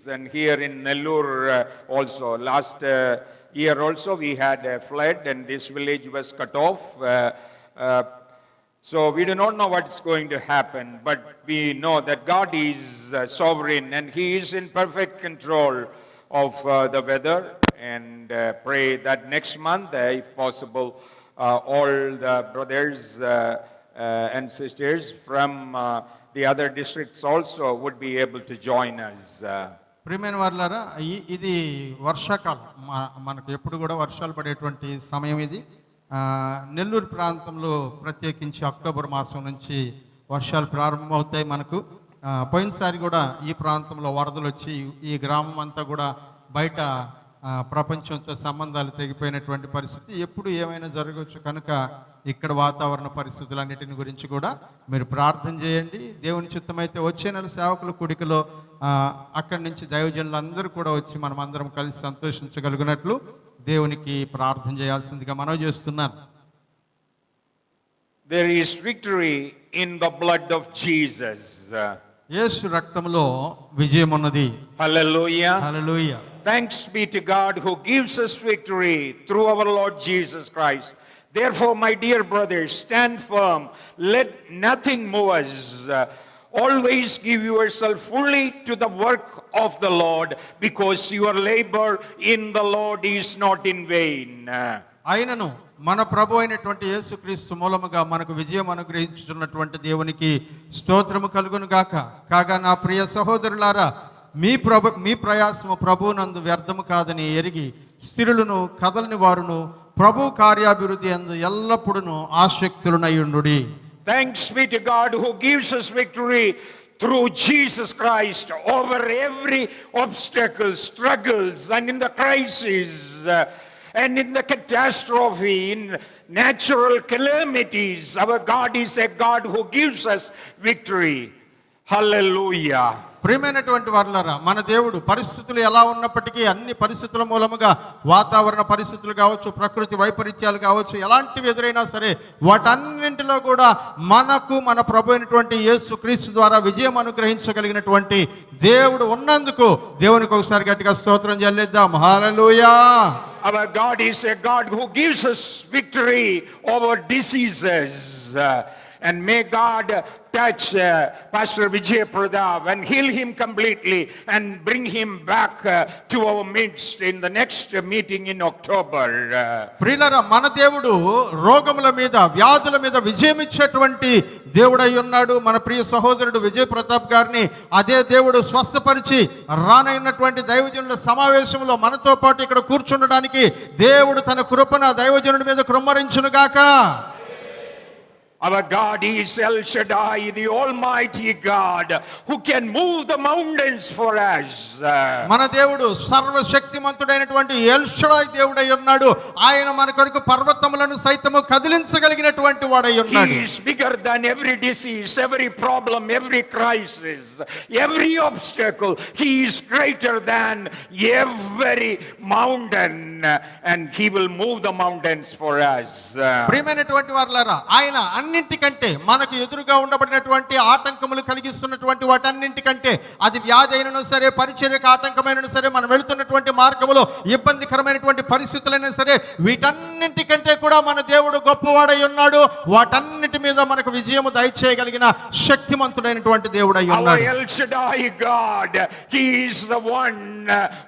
And here in Nellore also, last year also we had a flood and this village was cut off. So we do not know what's going to happen, but we know that God is sovereign and He is in perfect control of the weather. And pray that next month, if possible, all the brothers and sisters from the other districts also would be able to join us. ప్రియమైన వారులారా, ఇది వర్షాకాలం, మనకు ఎప్పుడు కూడా వర్షాలు పడేటువంటి సమయం ఇది. నెల్లూరు ప్రాంతంలో ప్రత్యేకించి అక్టోబర్ మాసం నుంచి వర్షాలు ప్రారంభమవుతాయి మనకు. పోయినసారి కూడా ఈ ప్రాంతంలో వరదలు వచ్చి ఈ గ్రామం అంతా కూడా బయట ప్రపంచంతో సంబంధాలు తెగిపోయినటువంటి పరిస్థితి. ఎప్పుడు ఏమైనా జరగవచ్చు కనుక ఇక్కడ వాతావరణ పరిస్థితులన్నిటిని గురించి కూడా మీరు ప్రార్థన చేయండి. దేవుని చిత్తమైతే వచ్చే నెల సేవకుల కూడికలో అక్కడి నుంచి దైవజనులు అందరూ కూడా వచ్చి మనం అందరం కలిసి సంతోషించగలిగినట్లు దేవునికి ప్రార్థన చేయాల్సిందిగా మనవి చేస్తున్నాను. There is victory in the blood of Jesus. యేసు రక్తంలో విజయం ఉన్నది. Hallelujah. Hallelujah. Thanks be to God who gives us victory through our Lord Jesus Christ. Therefore, my dear brothers, stand firm. Let nothing move us. Always give yourself fully to the work of the Lord, because your labor in the Lord is not in vain. అయినను మన ప్రభు అయినటువంటి యేసుక్రీస్తు మూలముగా మనకు విజయం అనుగ్రహించుతున్నటువంటి దేవునికి స్తోత్రము కలుగును గాక. కాగా నా ప్రియ సహోదరులారా, మీ ప్రయాసము ప్రభువునందు వ్యర్థము కాదని ఎరిగి స్థిరులను కదలని వారును ప్రభు కార్యాభివృద్ధి అందు ఎల్లప్పుడూ ఆసక్తులనయుండుడి. Thanks be to God who gives us victory through Jesus Christ over every obstacle, struggles, and in the crisis, and in the catastrophe, in natural calamities. Our God is a God who gives us victory. Hallelujah. ప్రియమైనటువంటి వారులారా, మన దేవుడు పరిస్థితులు ఎలా ఉన్నప్పటికీ అన్ని పరిస్థితుల మూలముగా, వాతావరణ పరిస్థితులు కావచ్చు, ప్రకృతి వైపరీత్యాలు కావచ్చు, ఎలాంటివి ఎదురైనా సరే వాటన్నింటిలో కూడా మనకు మన ప్రభు అయినటువంటి యేసుక్రీస్తు ద్వారా విజయం అనుగ్రహించగలిగినటువంటి దేవుడు ఉన్నందుకు దేవునికి ఒకసారి గట్టిగా స్తోత్రం చెల్లిద్దాం. హల్లెలూయా. Our God is a God who gives us victory over diseases. And may God touch Pastor Vijay Pradap and heal him completely and bring him back to our midst in the next meeting in October. ప్రియులారా, మన దేవుడు రోగముల మీద, వ్యాధుల మీద విజయం ఇచ్చేటువంటి దేవుడై ఉన్నాడు. మన ప్రియ సహోదరుడు విజయ్ ప్రతాప్ గారిని అదే దేవుడు స్వస్థపరిచి రానైనటువంటి దైవజనుల సమావేశంలో మనతో పాటు ఇక్కడ కూర్చుండడానికి దేవుడు తన కృపను దైవజనుడి మీద కృమ్మరించును గాక. Our God is El Shaddai, the Almighty God, who can move the mountains for us. మన దేవుడు సర్వశక్తిమంతుడైనటువంటి ఎల్ షడాయ్ దేవుడై ఉన్నాడు. ఆయన మన కొరకు పర్వతములను సైతము కదిలించగలిగినటువంటి వాడై ఉన్నాడు. He is bigger than every disease, every problem, every crisis, every obstacle. He is greater than every mountain, and he will move the mountains for us. ప్రియమైనటువంటి వారులారా, ఆయన అన్నింటికంటే మనకు ఎదురుగా ఉండబడినటువంటి ఆటంకములు కలిగిస్తున్నటువంటి వాటన్నింటికంటే, అది వ్యాధి అయినను సరే, పరిచర్యకు ఆటంకమైనను సరే, మనం వెళుతున్నటువంటి మార్గములో ఇబ్బందికరమైనటువంటి పరిస్థితులైనా సరే, వీటన్నింటికంటే కూడా మన దేవుడు గొప్పవాడై ఉన్నాడు. వాటన్నిటి మీద మనకు విజయము దయచేయగలిగిన శక్తిమంతుడైనటువంటి దేవుడై ఉన్నాడు. Our El Shaddai God, He is the one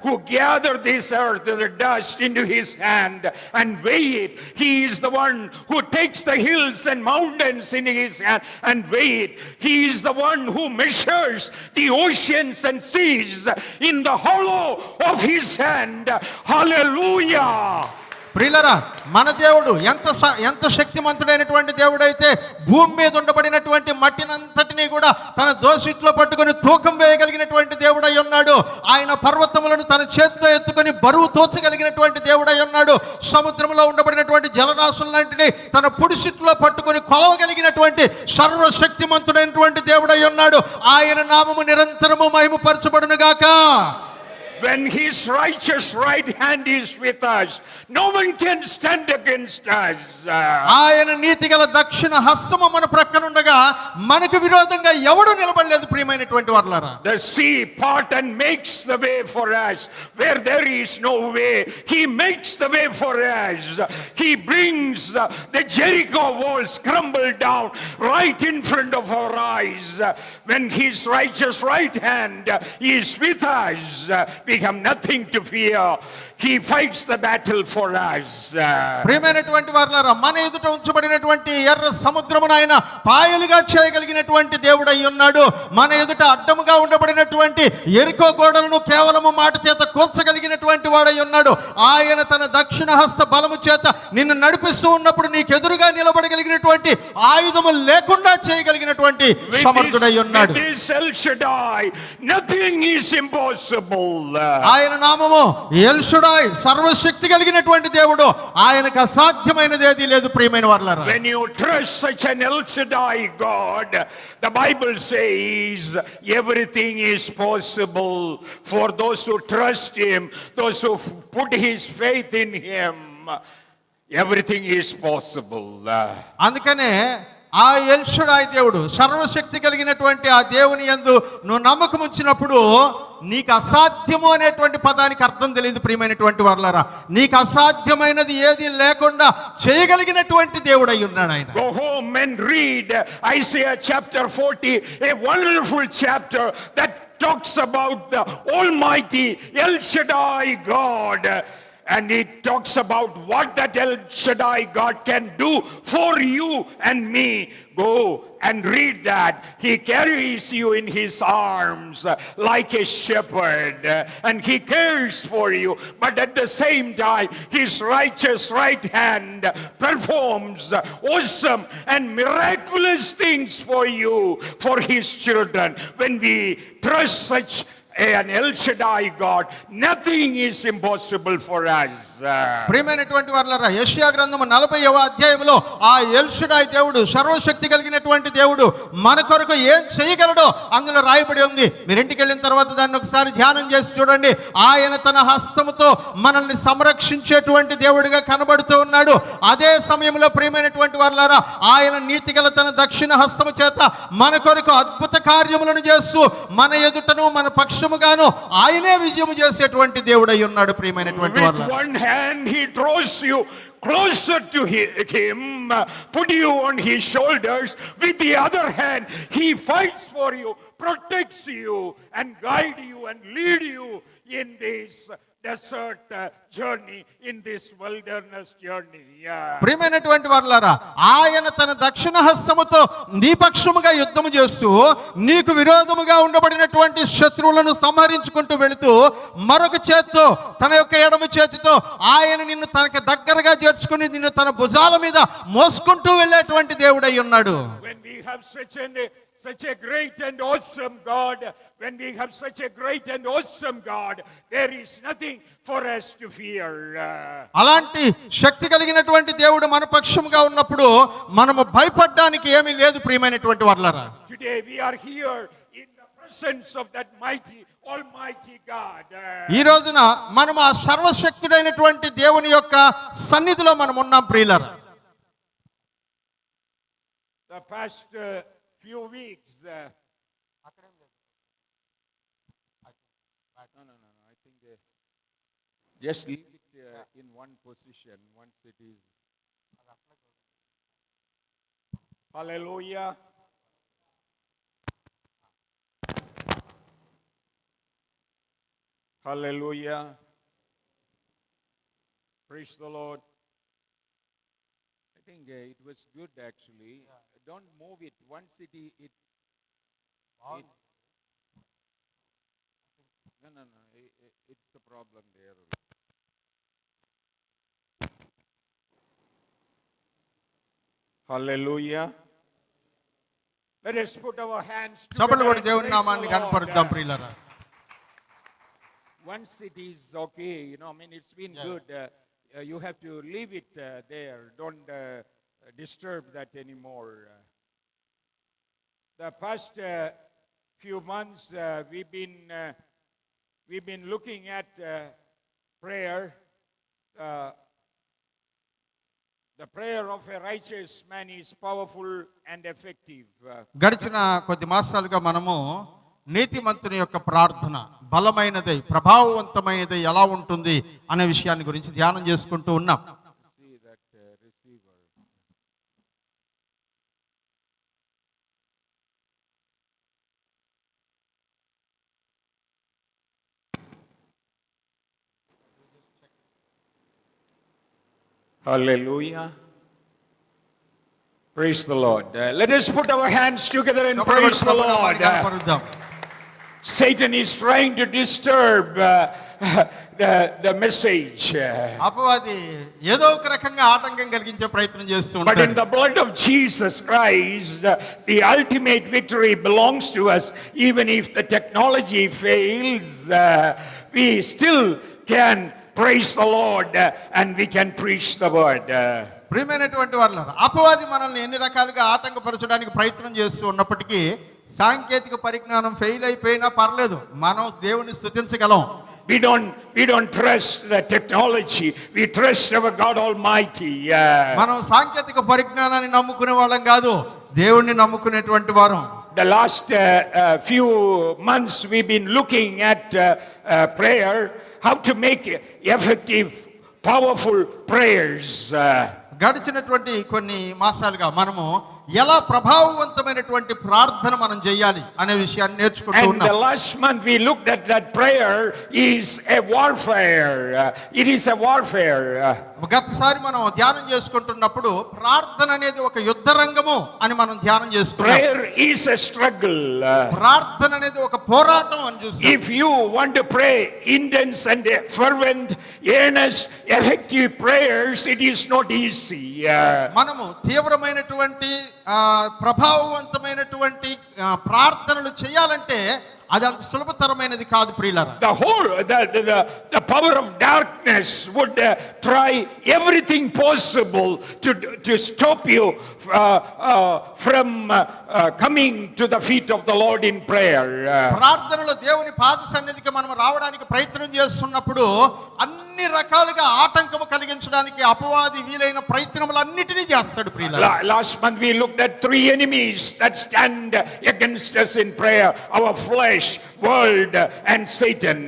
who gathered this earth, the dust, into His hand and weigh it. He is the one who takes the hills and mountains in His hand and weigh it. He is the one who measures the oceans and seas in the hollow of His hand. Hallelujah. ప్రియులరా, మన దేవుడు ఎంత శక్తిమంతుడైనటువంటి దేవుడైతే భూమి మీద ఉండబడినటువంటి మట్టినంతటినీ కూడా తన దోసిట్లో పట్టుకొని తూకం వేయగలిగినటువంటి దేవుడై ఉన్నాడు. ఆయన పర్వతములను తన చేతితో ఎత్తుకొని బరువు తోచగలిగినటువంటి దేవుడై ఉన్నాడు. సముద్రంలో ఉండబడినటువంటి జలరాశులన్నింటినీ తన పుడిసిట్లో పట్టుకొని కొలవగలిగినటువంటి సర్వశక్తిమంతుడైనటువంటి దేవుడై ఉన్నాడు. ఆయన నామము నిరంతరము మహిమపరచబడును గాక. when his righteous right hand is with us, no one can stand against us. ఆయన నీతిగల దక్షిణ హస్తము మన ప్రక్కనుండగా మనకు విరోధంగా ఎవడు నిలబడలేదు ప్రియమైనటువంటి వారలారా. The sea part and makes the way for us where there is no way. He makes the way for us. He brings the Jericho walls crumble down right in front of our eyes. When his righteous right hand is with us, we have nothing to fear. He fights the battle for us. ప్రియమైనటువంటి వారలారా, మన ఎదుట ఉంచబడినటువంటి ఎర్ర సముద్రమును ఆయన పాయలుగా చేయగలిగినటువంటి దేవుడు అయి ఉన్నాడు. మన ఎదుట అడ్డముగా ఉండబడినటువంటి ఎరికో గోడలను కేవలము మాట చేత కూల్చగలిగినటువంటి వాడై ఉన్నాడు. ఆయన తన దక్షిణ హస్త బలము చేత నిన్ను నడిపిస్తూ ఉన్నప్పుడు నీకు ఎదురుగా నిలబడగలిగినటువంటి ఆయుధము లేకుండా చేయగలిగినటువంటి సమర్థుడై ఉన్నాడు. El Shaddai, nothing is impossible. ఆయన నామము ఎల్ షడాయ్, సర్వశక్తి కలిగినటువంటి దేవుడు. ఆయనకు అసాధ్యమైనది ఏదీ లేదు ప్రియమైన వారలారా. When you trust such an El Shaddai God, the Bible says everything is possible for those who trust him, those who put his faith in him. Everything is possible. అందుకనే ఆ ఎల్ షడాయ్ దేవుడు, సర్వశక్తి కలిగినటువంటి ఆ దేవుని యందు నువ్వు నమ్మకం ఉంచినప్పుడు నీకు అసాధ్యము అనేటువంటి పదానికి అర్థం తెలియదు ప్రియమైనటువంటి వారలారా. నీకు అసాధ్యమైనది ఏది లేకుండా చేయగలిగినటువంటి దేవుడు అయి ఉన్నాడు ఆయన. Go home and read Isaiah chapter 40, a wonderful chapter that talks about the Almighty El Shaddai God. And it talks about what that El Shaddai God can do for you and me. Go and read that. He carries you in his arms like a shepherd, and he cares for you. But at the same time, his righteous right hand performs awesome and miraculous things for you, for his children. When we trust such an El Shaddai God, nothing is impossible for us. ప్రియమైనటువంటి వారలారా, యెషయా గ్రంథము 40వ అధ్యాయములో ఆ L Shaddai దేవుడు, సర్వశక్తి కలిగినటువంటి దేవుడు మన కొరకు ఏం చేయగలడో అందులో రాయబడి ఉంది. మీరు ఇంటికి వెళ్ళిన తర్వాత దాన్ని ఒకసారి ధ్యానం చేసి చూడండి. ఆయన తన హస్తముతో మనల్ని సంరక్షించేటువంటి దేవుడిగా కనబడుతూ ఉన్నాడు. అదే సమయంలో ప్రియమైనటువంటి వారలారా, ఆయన నీతిగల తన దక్షిణ హస్తము చేత మన కొరకు అద్భుత కార్యములను చేస్తూ మన ఎదుటను మన పక్షముగాను ఆయనే విజయము చేసేటువంటి దేవుడై ఉన్నాడు. ప్రియమైనటువంటి With వారలారా, one hand he draws you closer to him, put you on his shoulders. With the other hand he fights for you, protects you and guide you and lead you in this desert journey, in this wilderness journey. ప్రియమైనటువంటి వారలారా, ఆయన తన దక్షిణ హస్తముతో నీ పక్షముగా యుద్ధము చేస్తూ నీకు విరోధముగా ఉండబడినటువంటి శత్రువులను సంహరించుకుంటూ వెళుతూ మరొక చేత్తో, తన యొక్క ఎడమ చేతితో ఆయన నిన్ను తనకు దగ్గరగా చేర్చుకుని నిన్ను తన భుజాల మీద మోసుకుంటూ వెళ్ళేటువంటి దేవుడై ఉన్నాడు. When we have such a great and awesome God, when we have such a great and awesome God, there is nothing for us to fear. అలాంటి శక్తి కలిగినటువంటి దేవుడు మన పక్షముగా ఉన్నప్పుడు మనము భయపడడానికి ఏమీ లేదు ప్రియమైనటువంటి వారలారా. Today we are here in the presence of that mighty Almighty God. ఈ రోజున మనం ఆ సర్వశక్తుడైనటువంటి దేవుని యొక్క సన్నిధిలో మనం ఉన్నాం ప్రియులారా. The past few weeks no, I think just leave it in one position once it is. Hallelujah. Hallelujah. Praise the Lord. I think it was good actually. Don't move it. Once it no. It's the problem there. Hallelujah. Let us put our hands చప్పట్లు together కొట్టి and దేవుని praise నామాన్ని the Lord. కనపరుద్దాం ప్రియులారా. Once it is okay, it's been good. You have to leave it there. Don't disturb that anymore. The past few months we've been we've been looking at prayer. Uh, the prayer of a righteous man is powerful and effective. గడిచిన కొద్ది మాసాలుగా మనము నీతిమంతుని యొక్క ప్రార్థన బలమైనదై ప్రభావవంతమైనదై ఎలా ఉంటుంది అనే విషయాన్ని గురించి ధ్యానం చేసుకుంటూ ఉన్నాం. See that receiver. Hallelujah. Praise the Lord. Let us put our hands together and praise the Lord. కనపరుద్దాం. Satan is trying to disturb the message. అపవాది ఏదో ఒక రకంగా ఆటంకం కలిగించే ప్రయత్నం చేస్తూ But in ఉంటాడు. the blood of Jesus Christ, the ultimate victory belongs to us. Even if the technology fails, we still can praise the Lord and we can preach the word. ప్రియమైనటువంటి వాళ్ళారా, అపవాది మనల్ని ఎన్ని రకాలుగా ఆటంకపరచడానికి ప్రయత్నం చేస్తూ ఉన్నప్పటికీ సాంకేతిక పరిజ్ఞానం ఫెయిల్ అయిపోయినా పర్లేదు, మనం దేవుని స్తుతించగలం. We don't trust the technology. We trust our God Almighty. మనం సాంకేతిక పరిజ్ఞానాన్ని నమ్ముకునే వాళ్ళం కాదు, దేవుణ్ణి నమ్ముకునేటువంటి వారం. The last few months we've been looking at prayer, how to make effective, powerful prayers. గడిచినటువంటి కొన్ని మాసాలుగా మనము ఎలా ప్రభావవంతమైనటువంటి ప్రార్థన మనం చేయాలి అనే విషయాన్ని నేర్చుకుంటూ And ఉన్నాం. the last month we looked at that prayer is a warfare. It is a warfare. గతసారి మనం ధ్యానం చేసుకుంటున్నప్పుడు ప్రార్థన అనేది ఒక యుద్ధ రంగము అని మనం ధ్యానం చేసుకున్నాం. Prayer is a struggle. ప్రార్థన అనేది ఒక పోరాటం అని చూసాం. If you want to pray intense and fervent, earnest, effective prayers, it is not easy. మనము తీవ్రమైనటువంటి ప్రభావవంతమైనటువంటి ప్రార్థనలు చేయాలంటే అది అంత సులభతరమైనది కాదు ప్రియులారా. The power of darkness would try everything possible to stop you from coming to the feet of the Lord in prayer. ప్రార్థనలో దేవుని పాద సన్నిధికి మనం రావడానికి ప్రయత్నం చేస్తున్నప్పుడు అన్ని రకాలుగా ఆటంకం కలిగించడానికి అపవాది వీలైన ప్రయత్నములన్నిటినీ చేస్తాడు ప్రియులారా. Last month we looked at three enemies that stand against us in prayer: our flesh, world and Satan.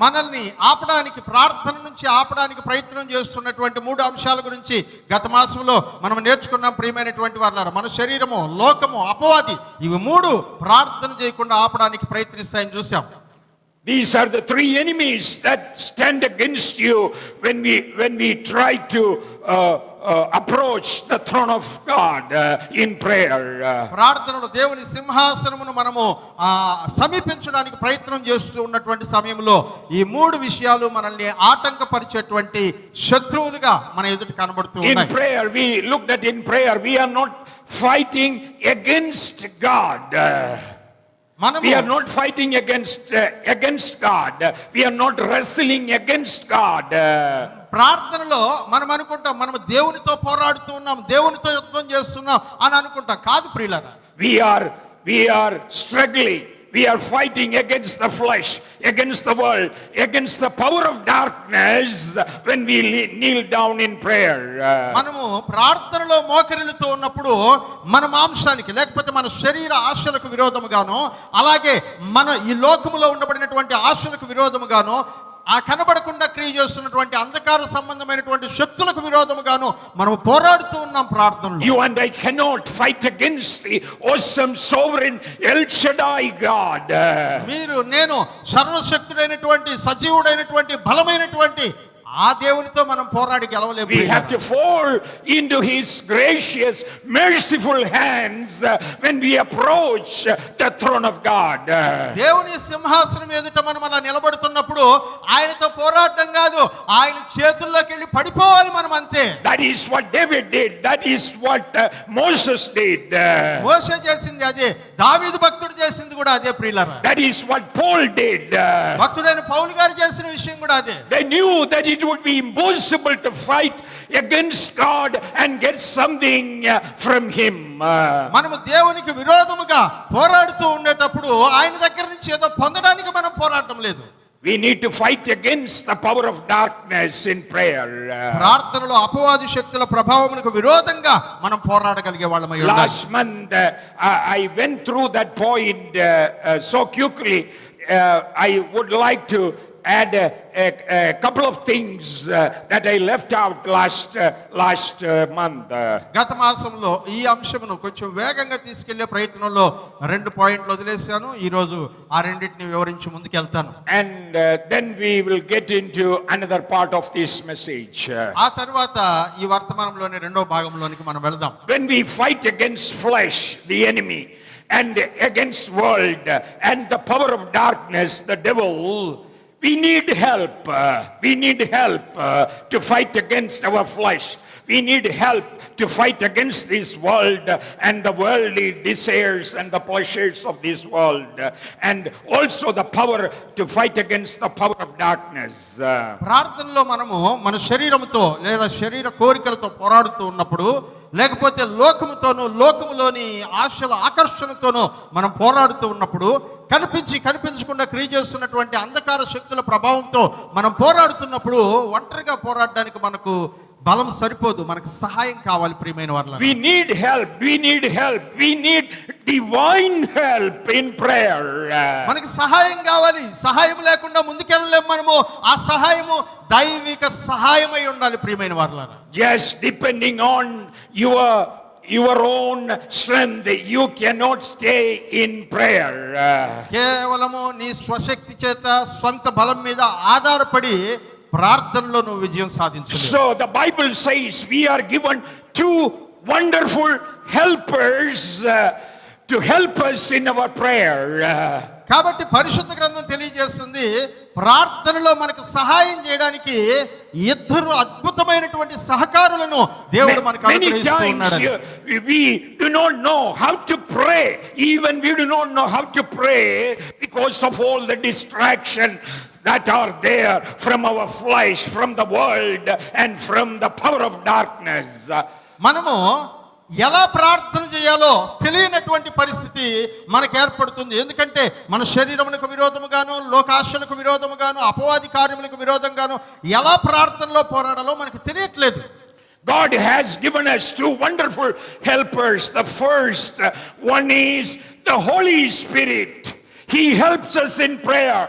మనల్ని ఆపడానికి, ప్రార్థన నుంచి ఆపడానికి ప్రయత్నం చేస్తున్నటువంటి మూడు అంశాల గురించి గత మాసంలో మనం నేర్చుకున్నాం ప్రియమైనటువంటి వారులారా. మన శరీరము, లోకము, అపవాది, ఇవి మూడు ప్రార్థన చేయకుండా ఆపడానికి ప్రయత్నిస్తాయని చూసాం. These are the three enemies that stand against you when we try to approach the throne of God in prayer. ప్రార్థనలో దేవుని సింహాసనమును మనము సమీపించడానికి ప్రయత్నం చేస్తూ ఉన్నటువంటి సమయంలో ఈ మూడు విషయాలు మనల్ని ఆటంకపరిచేటువంటి శత్రువులుగా మన ఎదుట కనబడుతూ ఉన్నాయి. In prayer we looked at, in prayer we are not fighting against God. We are not fighting against God. We are not wrestling against God. ప్రార్థనలో మనం అనుకుంటాం మనం దేవునితో పోరాడుతూ ఉన్నాం, దేవునితో యుద్ధం చేస్తున్నాం అని అనుకుంటాం. కాదు ప్రియులారా, we are struggling. We are fighting against the flesh, against the world, against the power of darkness when we kneel down in prayer. మనము ప్రార్థనలో మోకరిల్లుతూ ఉన్నప్పుడు మన మాంసానికి లేకపోతే మన శరీర ఆశలకు విరోధముగాను, అలాగే మన ఈ లోకములో ఉండబడినటువంటి ఆశలకు విరోధముగాను, ఆ కనబడకుండా క్రియ చేస్తున్నటువంటి అంధకార సంబంధమైనటువంటి శక్తులకు విరోధముగాను మనం పోరాడుతూ ఉన్నాం ప్రార్థనలో. You and I cannot fight against the awesome sovereign El Shaddai God. మీరు నేను సర్వశక్తుడైనటువంటి సజీవుడైనటువంటి బలమైనటువంటి ఆ దేవునితో మనం పోరాడి గెలవలేము. We have to fall into his gracious, merciful hands when we approach the throne of God. దేవుని సింహాసనం ఎదుట మనం అలా నిలబడుతున్నప్పుడు ఆయనతో పోరాడడం కాదు, ఆయన చేతుల్లోకి వెళ్ళి పడిపోవాలి మనం అంతే. That is what David did. That is what Moses did. మోషే చేసింది అదే, దావీదు భక్తుడు చేసింది కూడా అదే ప్రియులారా. That is what Paul did. భక్తుడైన పౌలు గారు చేసిన విషయం కూడా అదే. They knew that it would be impossible to fight against God and get something from him. మనము దేవునికి విరోధముగా పోరాడుతూ ఉండేటప్పుడు ఆయన దగ్గర నుంచి ఏదో పొందడానికి మనం పోరాటం లేదు. We need to fight against the power of darkness in prayer. ప్రార్థనలో అపవాది శక్తుల ప్రభావమునకు విరోధంగా మనం పోరాడగలిగే వాళ్ళమై ఉండాలి. Last month I went through that point so quickly. I would like to add a couple of things that I left out last month. గత మాసంలో ఈ అంశమును కొంచెం వేగంగా తీసుకెళ్లే ప్రయత్నంలో 2 పాయింట్లు వదిలేశాను. ఈ రోజు ఆ రెండింటిని వివరించి ముందుకెళ్తాను. And then we will get into another part of this message. ఆ తర్వాత ఈ వర్తమానంలోని రెండో భాగంలోనికి మనం వెళ్దాం. When we fight against flesh, the enemy, and against world and the power of darkness, the devil, we need help. We need help to fight against our flesh. We need help to fight against this world and the worldly desires and the pleasures of this world, and also the power to fight against the power of darkness. ప్రార్థనలో మనము మన శరీరముతో లేదా శరీర కోరికలతో పోరాడుతూ ఉన్నప్పుడు, లేకపోతే లోకముతోనూ లోకములోని ఆశల ఆకర్షణతోనూ మనం పోరాడుతూ ఉన్నప్పుడు, కనిపించకుండా క్రియ చేస్తున్నటువంటి అంధకార శక్తుల ప్రభావంతో మనం పోరాడుతున్నప్పుడు ఒంటరిగా పోరాడడానికి మనకు బలం సరిపోదు. మనకు సహాయం కావాలి ప్రియమైన వారలారా. We need help. We need help. We need divine help in prayer. మనకి సహాయం కావాలి. సహాయం లేకుండా ముందుకెళ్ళలేం మనము. ఆ సహాయము దైవిక సహాయమై ఉండాలి ప్రియమైన వారలారా. Just depending on your own strength, you cannot stay in prayer. కేవలము నీ స్వశక్తి చేత స్వంత బలం మీద ఆధారపడి ప్రార్థనలో నువ్వు విజయం సాధించలేవు. So the Bible says we are given two wonderful helpers to help us in our prayer. కాబట్టి పరిశుద్ధ గ్రంథం తెలియజేస్తుంది, ప్రార్థనలో మనకు సహాయం చేయడానికి ఇద్దరు అద్భుతమైనటువంటి సహకారులను దేవుడు మనకు అనుగ్రహిస్తూ ఉన్నాడు. We do not know how to pray. Even we do not know how to pray because of all the distraction that are there from our flesh, from the world, and from the power of darkness. మనము ఎలా ప్రార్థన చేయాలో తెలియనటువంటి పరిస్థితి మనకు ఏర్పడుతుంది. ఎందుకంటే మన శరీరమునకు విరోధముగాను, లోకాశలకు విరోధముగాను, అపవాది కార్యములకు విరోధంగాను ఎలా ప్రార్థనలో పోరాడాలో మనకు తెలియట్లేదు. God has given us two wonderful helpers. The first one is the Holy Spirit. He helps us in prayer.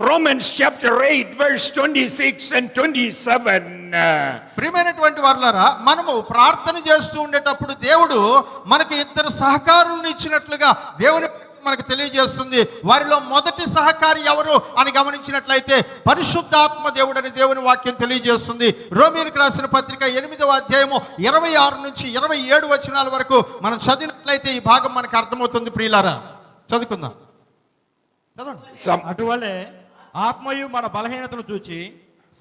Romans chapter 8 verse 26 and 27. ప్రియమైనటువంటి వారలారా, మనము ప్రార్థన చేస్తూ ఉండేటప్పుడు దేవుడు మనకి ఇద్దరు సహకారులను ఇచ్చినట్లుగా దేవుని మనకు తెలియజేస్తుంది. వారిలో మొదటి సహకారి ఎవరు అని గమనించినట్లయితే పరిశుద్ధాత్మ దేవుడు అని దేవుని వాక్యం తెలియజేస్తుంది. రోమీయులకు రాసిన పత్రిక 8వ అధ్యాయము 26 నుంచి 27 వచనాల వరకు మనం చదివినట్లయితే ఈ భాగం మనకు అర్థమవుతుంది. ప్రియులారా, చదువుకుందాం. అటువలే ఆత్మయు మన బలహీనతను చూచి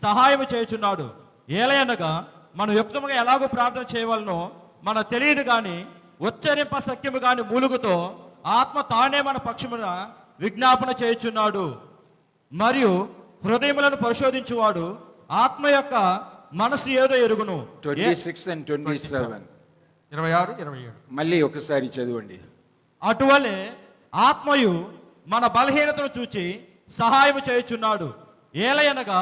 సహాయము చేయుచున్నాడు. ఏలయనగా మనం యుక్తముగా ఎలాగో ప్రార్థన చేయవలనో మన తెలియదు గాని ఉచ్చరింప సఖ్యము గాని మూలుగుతో ఆత్మ తానే మన పక్షమున విజ్ఞాపన చేయుచున్నాడు. మరియు హృదయములను పరిశోధించువాడు ఆత్మ యొక్క మనసు ఏదో ఎరుగును. 26 and 27. 26, 27 మళ్ళీ ఒకసారి చదవండి. అటువలే ఆత్మయు మన బలహీనతను చూచి సహాయము చేయుచున్నాడు. ఏలయనగా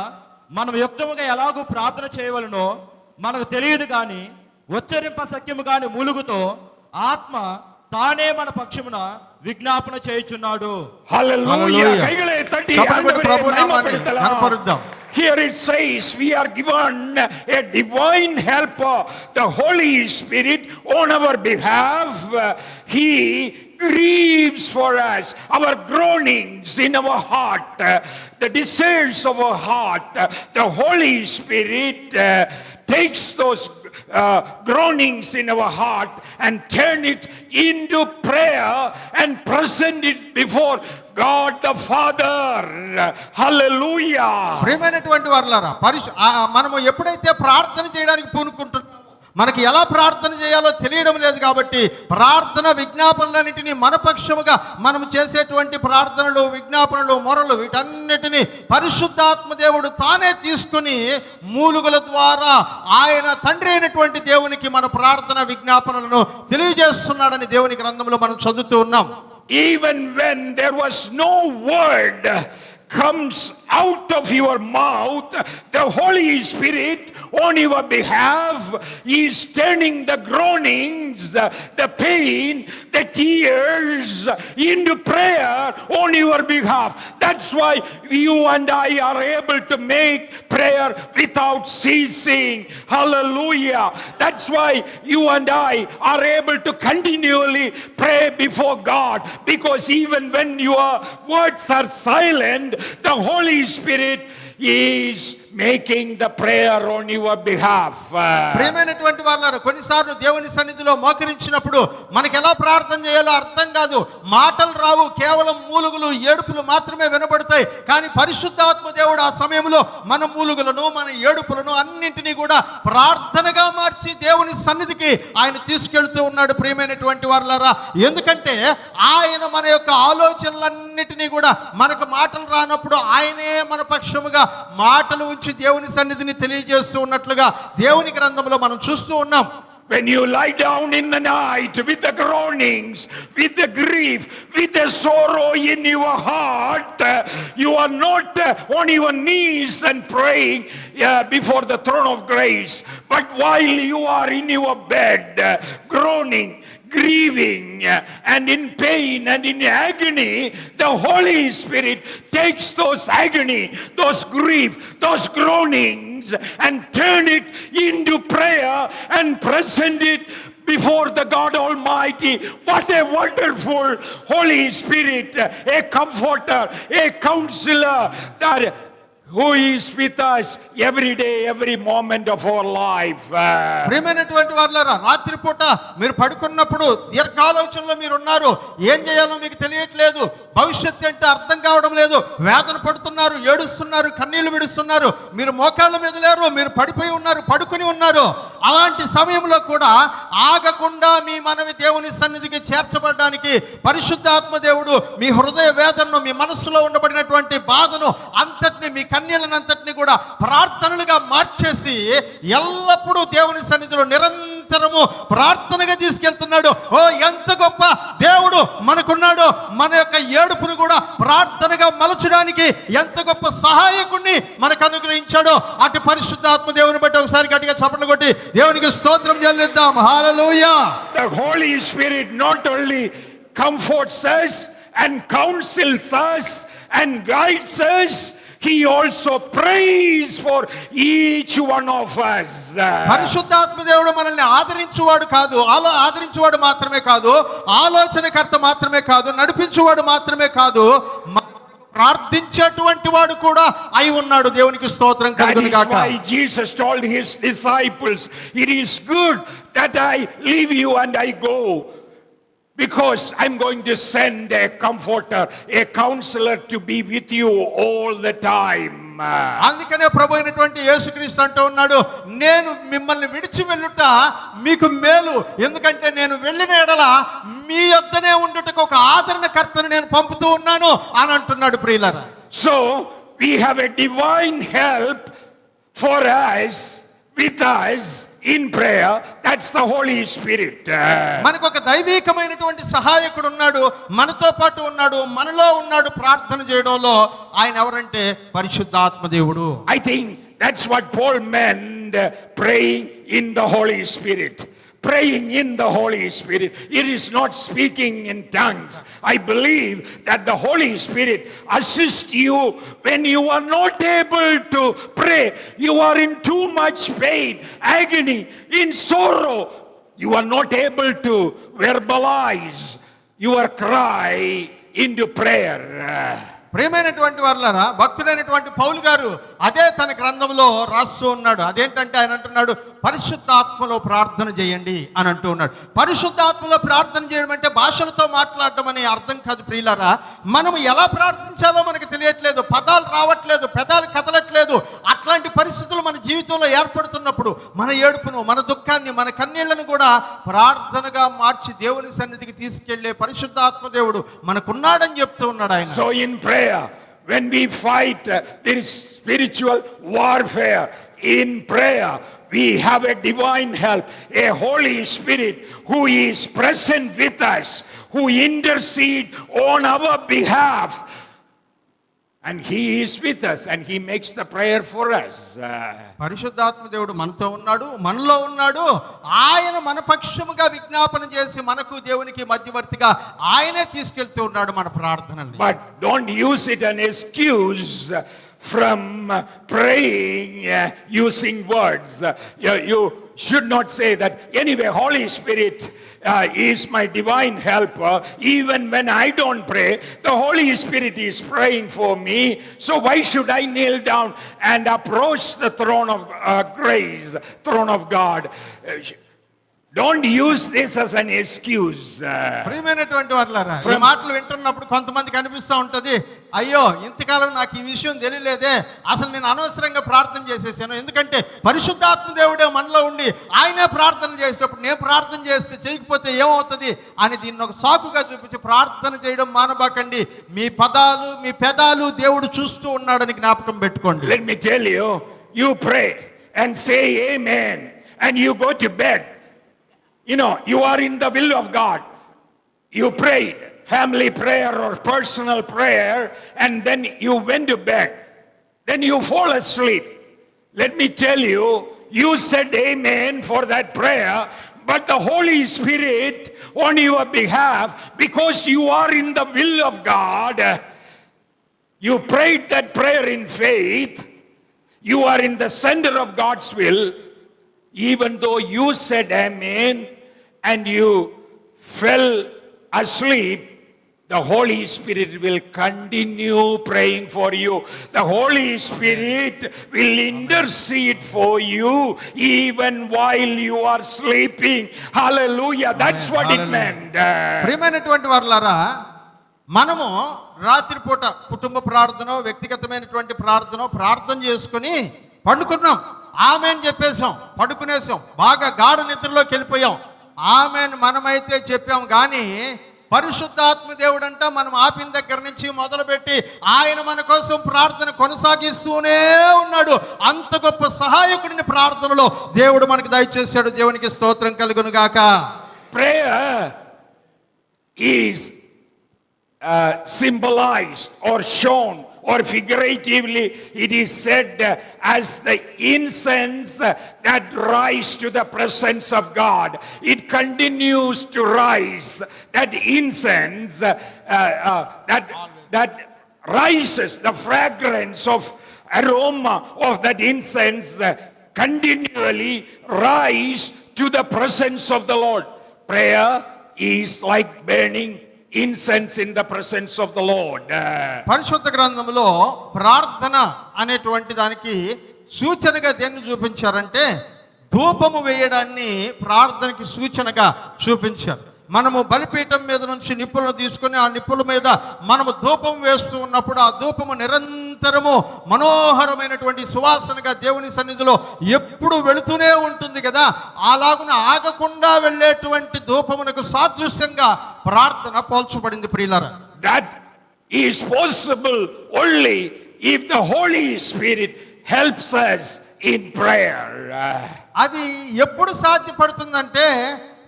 మనం యుక్తముగా ఎలాగూ ప్రార్థన చేయవలనో మనకు తెలియదు గాని ఉచ్చరింప సఖ్యము గాని మూలుగుతో ఆత్మ తానే మన పక్షమున విజ్ఞాపన చేయుచున్నాడు. హల్లెలూయా. కైగలే తట్టి ప్రభువు నామమును కనపరుద్దాం. Here it says we are given a divine helper, the Holy Spirit, on our behalf. He grieves for us our groanings in our heart, the desires of our heart. The Holy Spirit takes those groanings in our heart and turn it into prayer and present it before God the Father. Hallelujah. ప్రియమైనటువంటి వారలారా, మనము ఎప్పుడైతే ప్రార్థన చేయడానికి పూనుకుంటున్నామో మనకి ఎలా ప్రార్థన చేయాలో తెలియడం లేదు. కాబట్టి ప్రార్థన విజ్ఞాపనలన్నిటినీ మన పక్షముగా మనం చేసేటువంటి ప్రార్థనలు, విజ్ఞాపనలు, మొరలు వీటన్నిటినీ పరిశుద్ధాత్మ దేవుడు తానే తీసుకుని మూలుగుల ద్వారా ఆయన తండ్రి అయినటువంటి దేవునికి మన ప్రార్థన విజ్ఞాపనలను తెలియజేస్తున్నాడని దేవుని గ్రంథంలో మనం చదువుతూ ఉన్నాం. Even when there was no word comes out of your mouth, the Holy Spirit on your behalf is turning the groanings, the pain, the tears into prayer on your behalf. That's why you and I are able to make prayer without ceasing. Hallelujah. That's why you and I are able to continually pray before God, because even when your words are silent, the Holy Spirit is making the prayer on your behalf. ప్రియమైనటువంటి వాళ్ళారు, కొన్నిసార్లు దేవుని సన్నిధిలో మోకరించినప్పుడు మనకి ఎలా ప్రార్థన చేయాలో అర్థం కాదు. మాటలు రావు, కేవలం మూలుగులు, ఏడుపులు మాత్రమే వినబడతాయి. కానీ పరిశుద్ధాత్మ దేవుడు ఆ సమయంలో మన మూలుగులను, మన ఏడుపులను అన్నింటినీ కూడా ప్రార్థనగా మార్చి దేవుని సన్నిధికి ఆయన తీసుకెళ్తూ ఉన్నాడు. ప్రియమైనటువంటి వాళ్ళారా, ఎందుకంటే ఆయన మన యొక్క ఆలోచనలన్నిటినీ కూడా, మనకు మాటలు రానప్పుడు ఆయనే మన పక్షముగా మాటలు ఉంచి దేవుని సన్నిధిని తెలియజేస్తూ ఉన్నట్లుగా దేవుని గ్రంథంలో మనం చూస్తూ ఉన్నాం. When you lie down in the night with the groanings, with the grief, with the sorrow in your heart, you are not on your knees and praying before the throne of grace. But while you are in your bed, groaning, grieving, and in pain and in agony, the Holy Spirit takes those agony, those grief, those groanings, and turn it into prayer and present it before the God Almighty. What a wonderful Holy Spirit, a comforter, a counselor, that who is with us every day, every moment of our life. ప్రియమైనటువంటి వాళ్ళారా, రాత్రిపూట మీరు పడుకున్నప్పుడు దీర్ఘాలోచనలో మీరు ఉన్నారు, ఏం చేయాలో మీకు తెలియట్లేదు, భవిష్యత్తు అంటే అర్థం కావడం లేదు, వేదన పడుతున్నారు, ఏడుస్తున్నారు, కన్నీళ్లు విడుస్తున్నారు, మీరు మోకాళ్ళ మీద లేరు, మీరు పడిపోయి ఉన్నారు, పడుకుని ఉన్నారు. అలాంటి సమయంలో కూడా ఆగకుండా మీ మనవి దేవుని సన్నిధికి చేర్చబడడానికి పరిశుద్ధాత్మ దేవుడు మీ హృదయ వేదనను, మీ మనస్సులో ఉండబడినటువంటి బాధను అంతటిని, మీ కన్నీళ్ళనంతటిని కూడా ప్రార్థనలుగా మార్చేసి ఎల్లప్పుడూ దేవుని సన్నిధిలో నిరంతరము ప్రార్థనగా తీసుకెళ్తున్నాడు. ఓ ఎంత గొప్ప దేవుడు మనకున్నాడు! మన యొక్క ఏడుపును కూడా ప్రార్థనగా మలచడానికి ఎంత గొప్ప సహాయకుడిని మనకు అనుగ్రహించాడో అటు పరిశుద్ధాత్మ దేవుని బట్టి ఒకసారి గట్టిగా చప్పట్లు కొట్టి దేవునికి స్తోత్రం చెల్లిద్దాం. హల్లెలూయా. The Holy Spirit not only comforts us and counsels us and guides us, He also prays for each one of us. పరిశుద్ధాత్మ దేవుడు మనల్ని ఆదరించువాడు కాదు, ఆదరించువాడు మాత్రమే కాదు, ఆలోచనకర్త మాత్రమే కాదు, నడిపించువాడు మాత్రమే కాదు, ప్రార్థించేటువంటి వాడు కూడా అయి ఉన్నాడు. దేవునికి స్తోత్రం కలుగును గాక. That is why Jesus told his disciples, it is good that I leave you and I go, because I'm going to send a comforter, a counselor to be with you all the time. అందుకనే ప్రభు అయినటువంటి యేసుక్రీస్తు అంటూ ఉన్నాడు, నేను మిమ్మల్ని విడిచి వెళ్ళుట మీకు మేలు, ఎందుకంటే నేను వెళ్ళిన ఎడల మీ యొద్దనే ఉండుటకు ఒక ఆదరణకర్తను నేను పంపుతూ ఉన్నాను అని అంటున్నాడు. ప్రియులారా, So we have a divine help for us, with us in prayer. That's the Holy Spirit. మనకు ఒక దైవికమైనటువంటి సహాయకుడు ఉన్నాడు, మనతో పాటు ఉన్నాడు, మనలో ఉన్నాడు. ప్రార్థన చేయడంలో ఆయన ఎవరంటే పరిశుద్ధాత్మ దేవుడు. I think that's what Paul meant, praying in the Holy Spirit. Praying in the Holy Spirit. It is not speaking in tongues. I believe that the Holy Spirit assists you when you are not able to pray. You are in too much pain, agony, in sorrow. You are not able to verbalize your cry into prayer. ప్రియమైనటువంటి వారులారా, భక్తుడైనటువంటి పౌలు గారు అదే తన గ్రంథంలో రాస్తూ ఉన్నాడు. అదేంటంటే ఆయన అంటున్నాడు, పరిశుద్ధాత్మలో ప్రార్థన చేయండి అని అంటూ ఉన్నాడు. పరిశుద్ధాత్మలో ప్రార్థన చేయడం అంటే భాషలతో మాట్లాడడం అనే అర్థం కాదు. ప్రియులారా, మనం ఎలా ప్రార్థించాలో మనకు తెలియట్లేదు, పదాలు రావట్లేదు, పెదాలు కదలట్లేదు. అట్లాంటి పరిస్థితులు మన జీవితంలో ఏర్పడుతున్నప్పుడు మన ఏడుపును, మన దుఃఖాన్ని, మన కన్నీళ్లను కూడా ప్రార్థనగా మార్చి దేవుని సన్నిధికి తీసుకెళ్లే పరిశుద్ధాత్మ దేవుడు మనకున్నాడని చెప్తూ ఉన్నాడు ఆయన. So in prayer, when we fight this spiritual warfare, in prayer we have a divine help, a Holy Spirit who is present with us, who intercede on our behalf. And he is with us and he makes the prayer for us. పరిశుద్ధాత్మ దేవుడు మనతో ఉన్నాడు, మనలో ఉన్నాడు. ఆయన మన పక్షముగా విజ్ఞాపన చేసి మనకు దేవునికి మధ్యవర్తిగా ఆయనే తీసుకెళ్తూ ఉన్నాడు మన ప్రార్థనల్ని. But don't use it an excuse from praying using words. You should not say that anyway Holy Spirit is my divine helper. Even when I don't pray, the Holy Spirit is praying for me. So why should I kneel down and approach the throne of grace, throne of God? Don't use this as an excuse. ప్రియమైనటువంటి వారులారా, ఈ మాటలు వింటున్నప్పుడు కొంతమందికి అనిపిస్తూ ఉంటది, అయ్యో ఇంతకాలం నాకు ఈ విషయం తెలియలేదే, అసలు నేను అనవసరంగా ప్రార్థన చేసేసాను. ఎందుకంటే పరిశుద్ధాత్మ దేవుడే మనలో ఉండి ఆయనే ప్రార్థన చేసేటప్పుడు నేను ప్రార్థన చేస్తే చేయకపోతే ఏమవుతుంది అని దీన్ని ఒక సాకుగా చూపించి ప్రార్థన చేయడం మానబాకండి. మీ పదాలు మీ పెదాలు దేవుడు చూస్తూ ఉన్నాడని జ్ఞాపకం పెట్టుకోండి. Let me tell you, you pray and say amen and you go to bed. You know, you are in the will of God. You prayed family prayer or personal prayer and then you went to bed. Then you fall asleep. Let me tell you, you said amen for that prayer, but the Holy Spirit on your behalf, because you are in the will of God, you prayed that prayer in faith. You are in the center of God's will. Even though you said amen and you fell asleep, the Holy Spirit will continue praying for you. The Holy Spirit will intercede for you even while you are sleeping. Hallelujah. That's what it meant. ప్రియమైనటువంటి వారులారా, మనము రాత్రిపూట కుటుంబ ప్రార్థన, వ్యక్తిగతమైనటువంటి ప్రార్థన చేసుకుని పండుకున్నాం. Amen చెప్పేశాం, పడుకునేసాం, బాగా గాఢ నిద్రలోకి వెళ్ళిపోయాం. ఆమెన్ మనమైతే చెప్పాం, కానీ పరిశుద్ధాత్మ దేవుడంట మనం ఆపిన దగ్గర నుంచి మొదలుపెట్టి ఆయన మన కోసం ప్రార్థన కొనసాగిస్తూనే ఉన్నాడు. అంత గొప్ప సహాయకుడిని ప్రార్థనలో దేవుడు మనకు దయచేశాడు. దేవునికి స్తోత్రం కలుగును గాక. Prayer is symbolized or shown, or figuratively it is said as the incense that rise to the presence of God. It continues to rise. That incense that rises, the fragrance of aroma of that incense continually rise to the presence of the Lord. Prayer is like burning incense in the presence of the Lord. పరిశుద్ధ గ్రంథంలో ప్రార్థన అనేటువంటి దానికి సూచనగా దేన్ని చూపించారంటే ధూపము వేయడాన్ని ప్రార్థనకి సూచనగా చూపించారు. మనము బలిపీఠం మీద నుంచి నిప్పులను తీసుకొని ఆ నిప్పుల మీద మనము ధూపం వేస్తూ ఉన్నప్పుడు ఆ ధూపము నిరంతరము మనోహరమైనటువంటి సువాసనగా దేవుని సన్నిధిలో ఎప్పుడు వెళుతూనే ఉంటుంది కదా. అలాగున ఆగకుండా వెళ్ళేటువంటి ధూపమునకు సాదృశ్యంగా ప్రార్థన పోల్చబడింది ప్రియులారా. That is possible only if the Holy Spirit helps us in prayer. అది ఎప్పుడు సాధ్యపడుతుందంటే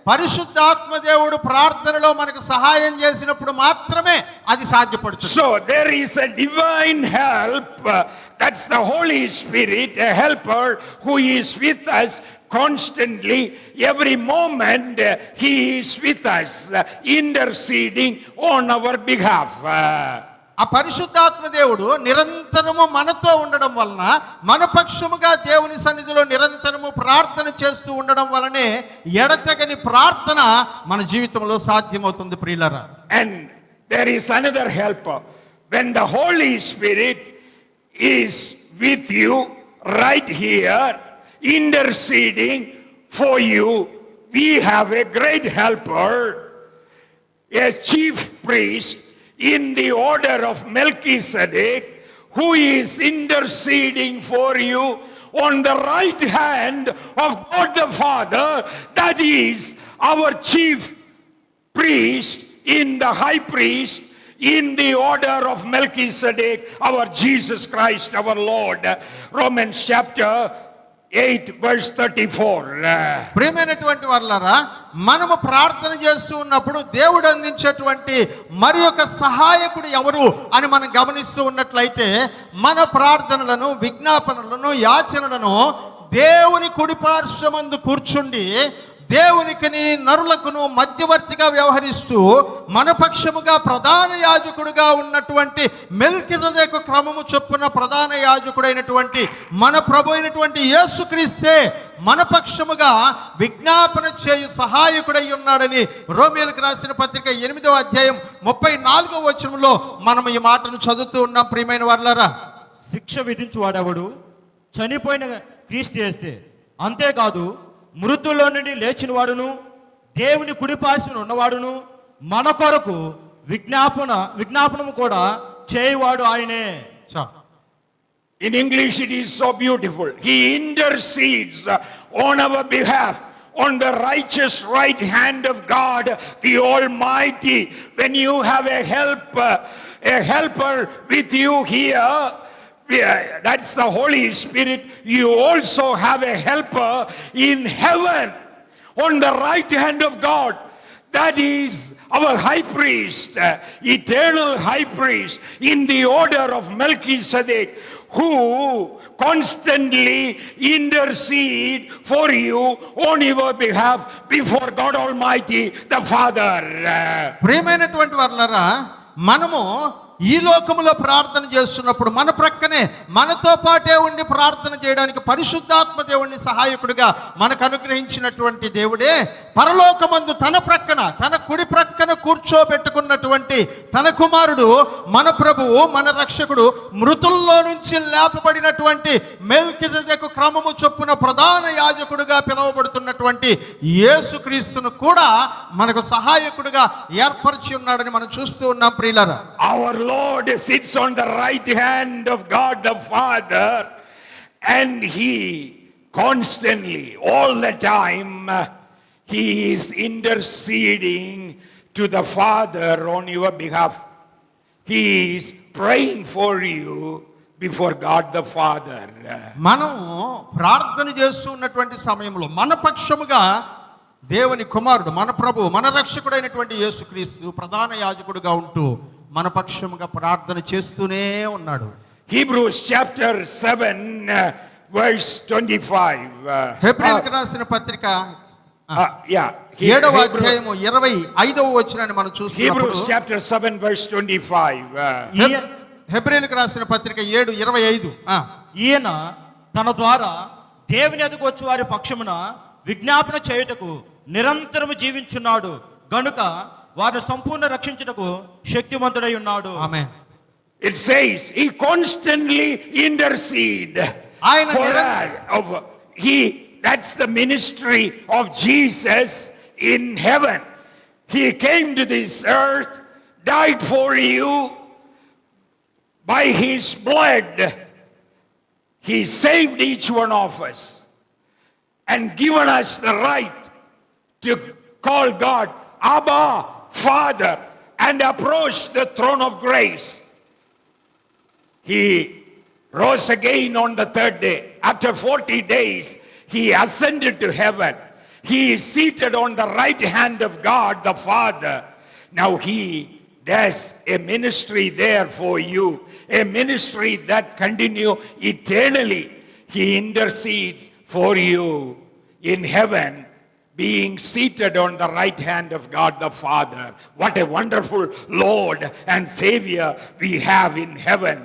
పరిశుద్ధాత్మ దేవుడు ప్రార్థనలో మనకు సహాయం చేసినప్పుడు మాత్రమే అది సాధ్యపడుతుంది. So there is a divine help. That's the Holy Spirit, a helper who is with us constantly. Every moment he is with us, interceding on our behalf. ఆ పరిశుద్ధాత్మ దేవుడు నిరంతరము మనతో ఉండడం వలన, మన పక్షముగా దేవుని సన్నిధిలో నిరంతరము ప్రార్థన చేస్తూ ఉండడం వలనే ఎడతెగని ప్రార్థన మన జీవితంలో సాధ్యమవుతుంది ప్రియులారా. And there is another helper. When the Holy Spirit is with you right here, interceding for you, we have a great helper, a chief priest in the order of Melchizedek, who is interceding for you on the right hand of God the Father. That is our chief priest in the high priest in the order of Melchizedek, our Jesus Christ, our Lord. Romans chapter 8 verse 34. ప్రియమైనటువంటి వాళ్ళారా, మనము ప్రార్థన చేస్తూ ఉన్నప్పుడు దేవుడు అందించేటువంటి మరి ఒక సహాయకుడు ఎవరు అని మనం గమనిస్తూ ఉన్నట్లయితే మన ప్రార్థనలను, విజ్ఞాపనలను, యాచనలను దేవుని కుడిపార్శ్వమందు కూర్చుండి దేవునికిని నరులకును మధ్యవర్తిగా వ్యవహరిస్తూ మన పక్షముగా ప్రధాన యాజకుడుగా ఉన్నటువంటి మెల్కిజెదెకు క్రమము చొప్పున ప్రధాన యాజకుడైనటువంటి మన ప్రభు అయినటువంటి యేసుక్రీస్తే మన పక్షముగా విజ్ఞాపన చేయు సహాయకుడై ఉన్నాడని రోమీయులకు రాసిన పత్రిక 8వ అధ్యాయం 34వ వచనంలో మనం ఈ మాటను చదువుతూ ఉన్నాం. ప్రియమైన వారలారా, శిక్ష విధించువాడెవడు? చనిపోయిన క్రీస్తు యేసే. అంతేకాదు మృతుల్లో నుండి లేచిన వాడును దేవుని కుడిపార్శ్వన ఉన్నవాడును మన కొరకు విజ్ఞాపనము కూడా చేయువాడు ఆయనే. In English it is so beautiful. He intercedes on our behalf on the righteous right hand of God the Almighty. When you have a helper with you here, that's the Holy Spirit. You also have a helper in heaven on the right hand of God. That is our high priest, eternal high priest in the order of Melchizedek, who constantly intercede for you on your behalf before God Almighty the Father. ప్రియమైనటువంటి వారలారా, మనము ఈ లోకములో ప్రార్థన చేస్తున్నప్పుడు మన ప్రక్కనే మనతో పాటే ఉండి ప్రార్థన చేయడానికి పరిశుద్ధాత్మ దేవుణ్ణి సహాయకుడిగా మనకు అనుగ్రహించినటువంటి దేవుడే పరలోకమందు తన ప్రక్కన, తన కుడి ప్రక్కన కూర్చోబెట్టుకున్నటువంటి తన కుమారుడు, మన ప్రభువు, మన రక్షకుడు, మృతుల్లో నుంచి లేపబడినటువంటి మెల్కిజెదెకు క్రమము చొప్పున ప్రధాన యాజకుడిగా పిలువబడుతున్నటువంటి యేసుక్రీస్తును కూడా మనకు సహాయకుడిగా ఏర్పరిచి ఉన్నాడని మనం చూస్తూ ఉన్నాం. ప్రియులారా, Our Lord sits on the right hand of God the Father, and He constantly, all the time, He is interceding to the Father on your behalf. He is praying for you before God the Father. మనం ప్రార్థన చేస్తూ ఉన్నటువంటి సమయంలో మన పక్షముగా దేవుని కుమారుడు, మన ప్రభు, మన రక్షకుడైనటువంటి యేసుక్రీస్తు ప్రధాన యాజకుడిగా ఉంటూ మన పక్షముగా ప్రార్థన చేస్తూనే ఉన్నాడు. Hebrews chapter 7 verse 25. హెబ్రీయులకు రాసిన పత్రిక Yeah. 7వ అధ్యాయము 25వ వచనాన్ని మనం చూస్తున్నప్పుడు Hebrews chapter 7 verse 25. హెబ్రీయులకు రాసిన పత్రిక 7:25. ఈయన తన ద్వారా దేవుని ఎదుగు వచ్చి వారి పక్షమున విజ్ఞాపన చేయుటకు నిరంతరము జీవించున్నాడు గనుక వారిని సంపూర్ణ రక్షించుటకు శక్తిమంతుడై ఉన్నాడు. ఆమేన్. It says he constantly intercede. That's the ministry of Jesus in heaven. He came to this earth, died for you. By his blood, he saved each one of us and given us the right to call God Abba, Father, and approach the throne of grace. He rose again on the third day. After 40 days, he ascended to heaven. He is seated on the right hand of God the Father. Now he does a ministry there for you, a ministry that continues eternally. He intercedes for you in heaven, being seated on the right hand of God the Father. What a wonderful Lord and Savior we have in heaven.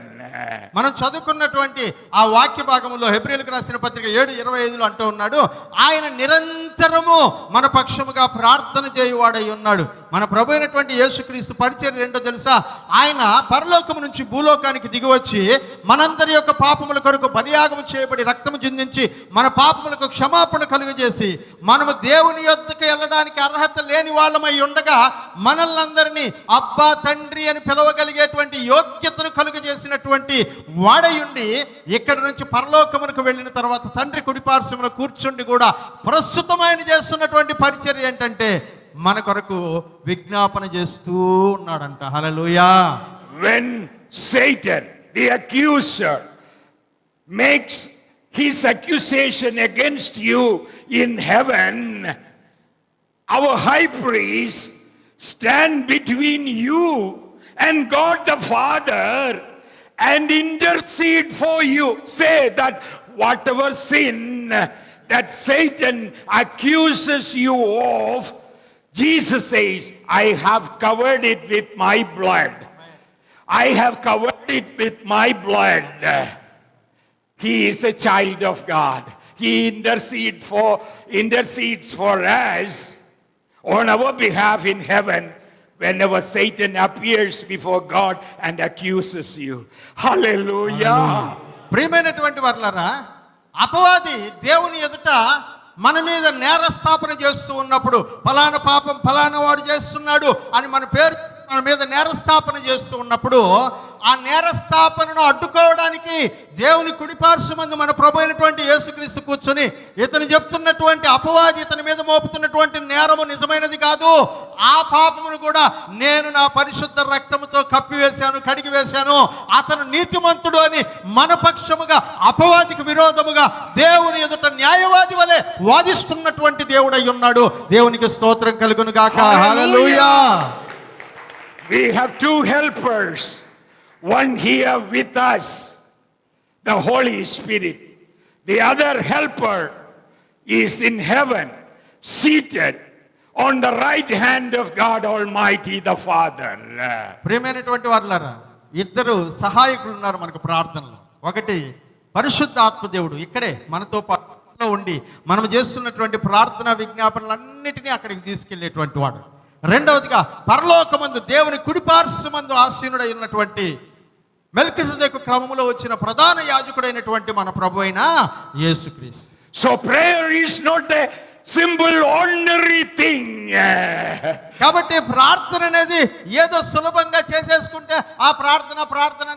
మనం చదువుకున్నటువంటి ఆ వాక్య భాగంలో హెబ్రీయులకు రాసిన పత్రిక 7:25 అంటూ ఉన్నాడు, ఆయన నిరంతరము మన పక్షముగా ప్రార్థన చేయువాడై ఉన్నాడు. మన ప్రభు అయినటువంటి యేసుక్రీస్తు పరిచర్య ఏంటో తెలుసా? ఆయన పరలోకము నుంచి భూలోకానికి దిగివచ్చి మనందరి యొక్క పాపముల కొరకు బలియాగము చేయబడి రక్తము చిందించి మన పాపములకు క్షమాపణ కలుగజేసి మనము దేవుని యొద్దకు వెళ్ళడానికి అర్హత లేని వాళ్ళమై ఉండగా మనల్నందరినీ అబ్బా తండ్రి అని పిలవగలిగేటువంటి యోగ్యతను కలుగజేసినటువంటి వాడయుండి ఇక్కడి నుంచి పరలోకమునకు వెళ్ళిన తర్వాత తండ్రి కుడిపార్శ్వమున కూర్చుండి కూడా ప్రస్తుతం ఆయన చేస్తున్నటువంటి పరిచర్య ఏంటంటే మన కొరకు విజ్ఞాపన చేస్తూ ఉన్నాడంట. హల్లెలూయా. When Satan, the accuser, makes his accusation against you in heaven, our high priest stand between you and God the Father and intercede for you. Say that whatever sin that Satan accuses you of, Jesus says, I have covered it with my blood. I have covered it with my blood. He is a child of God. He intercedes for us on our behalf in heaven whenever Satan appears before God and accuses you. Hallelujah. ప్రియమైనటువంటి వర్లరా, అపవాది దేవుని ఎదుట మన మీద నేరస్థాపన చేస్తూ ఉన్నప్పుడు ఫలానా పాపం ఫలానా వాడు చేస్తున్నాడు అని మన పేరు మన మీద నేరస్థాపన చేస్తూ ఉన్నప్పుడు ఆ నేరస్థాపనను అడ్డుకోవడానికి దేవుని కుడిపార్శ్వమందు మన ప్రభు అయినటువంటి యేసుక్రీస్తు కూర్చొని ఇతను చెప్తున్నటువంటి అపవాది ఇతని మీద మోపుతున్నటువంటి నేరము నిజమైనది కాదు, ఆ పాపమును కూడా నేను నా పరిశుద్ధ రక్తముతో కప్పివేశాను, కడిగివేశాను, అతను నీతిమంతుడు అని మన పక్షముగా అపవాదికి విరోధముగా దేవుని ఎదుట న్యాయవాది వలె వాదిస్తున్నటువంటి దేవుడై ఉన్నాడు. దేవునికి స్తోత్రం కలుగును గాక. హల్లెలూయా. We have two helpers, one here with us, the Holy Spirit. The other helper is in heaven, seated on the right hand of God Almighty, the Father. ప్రియమైనటువంటి వారులారా, ఇద్దరు సహాయకులు ఉన్నారు మనకు ప్రార్థనలో. ఒకటి పరిశుద్ధాత్మ దేవుడు ఇక్కడే మనతో పాటు ఉండి మనం చేస్తున్నటువంటి ప్రార్థన విజ్ఞాపనలన్నిటినీ అక్కడికి తీసుకెళ్లేటువంటి వాడు. రెండవదిగా పరలోకమందు దేవుని కుడిపార్శ్వమందు ఆసీనుడై ఉన్నటువంటి మెల్కిసెదెకు క్రమములో వచ్చిన ప్రధాన యాజకుడైనటువంటి మన ప్రభు అయిన యేసుక్రీస్తు. So prayer is not a simple ordinary thing. కాబట్టి ప్రార్థన అనేది ఏదో సులభంగా చేసేసుకుంటే ఆ ప్రార్థన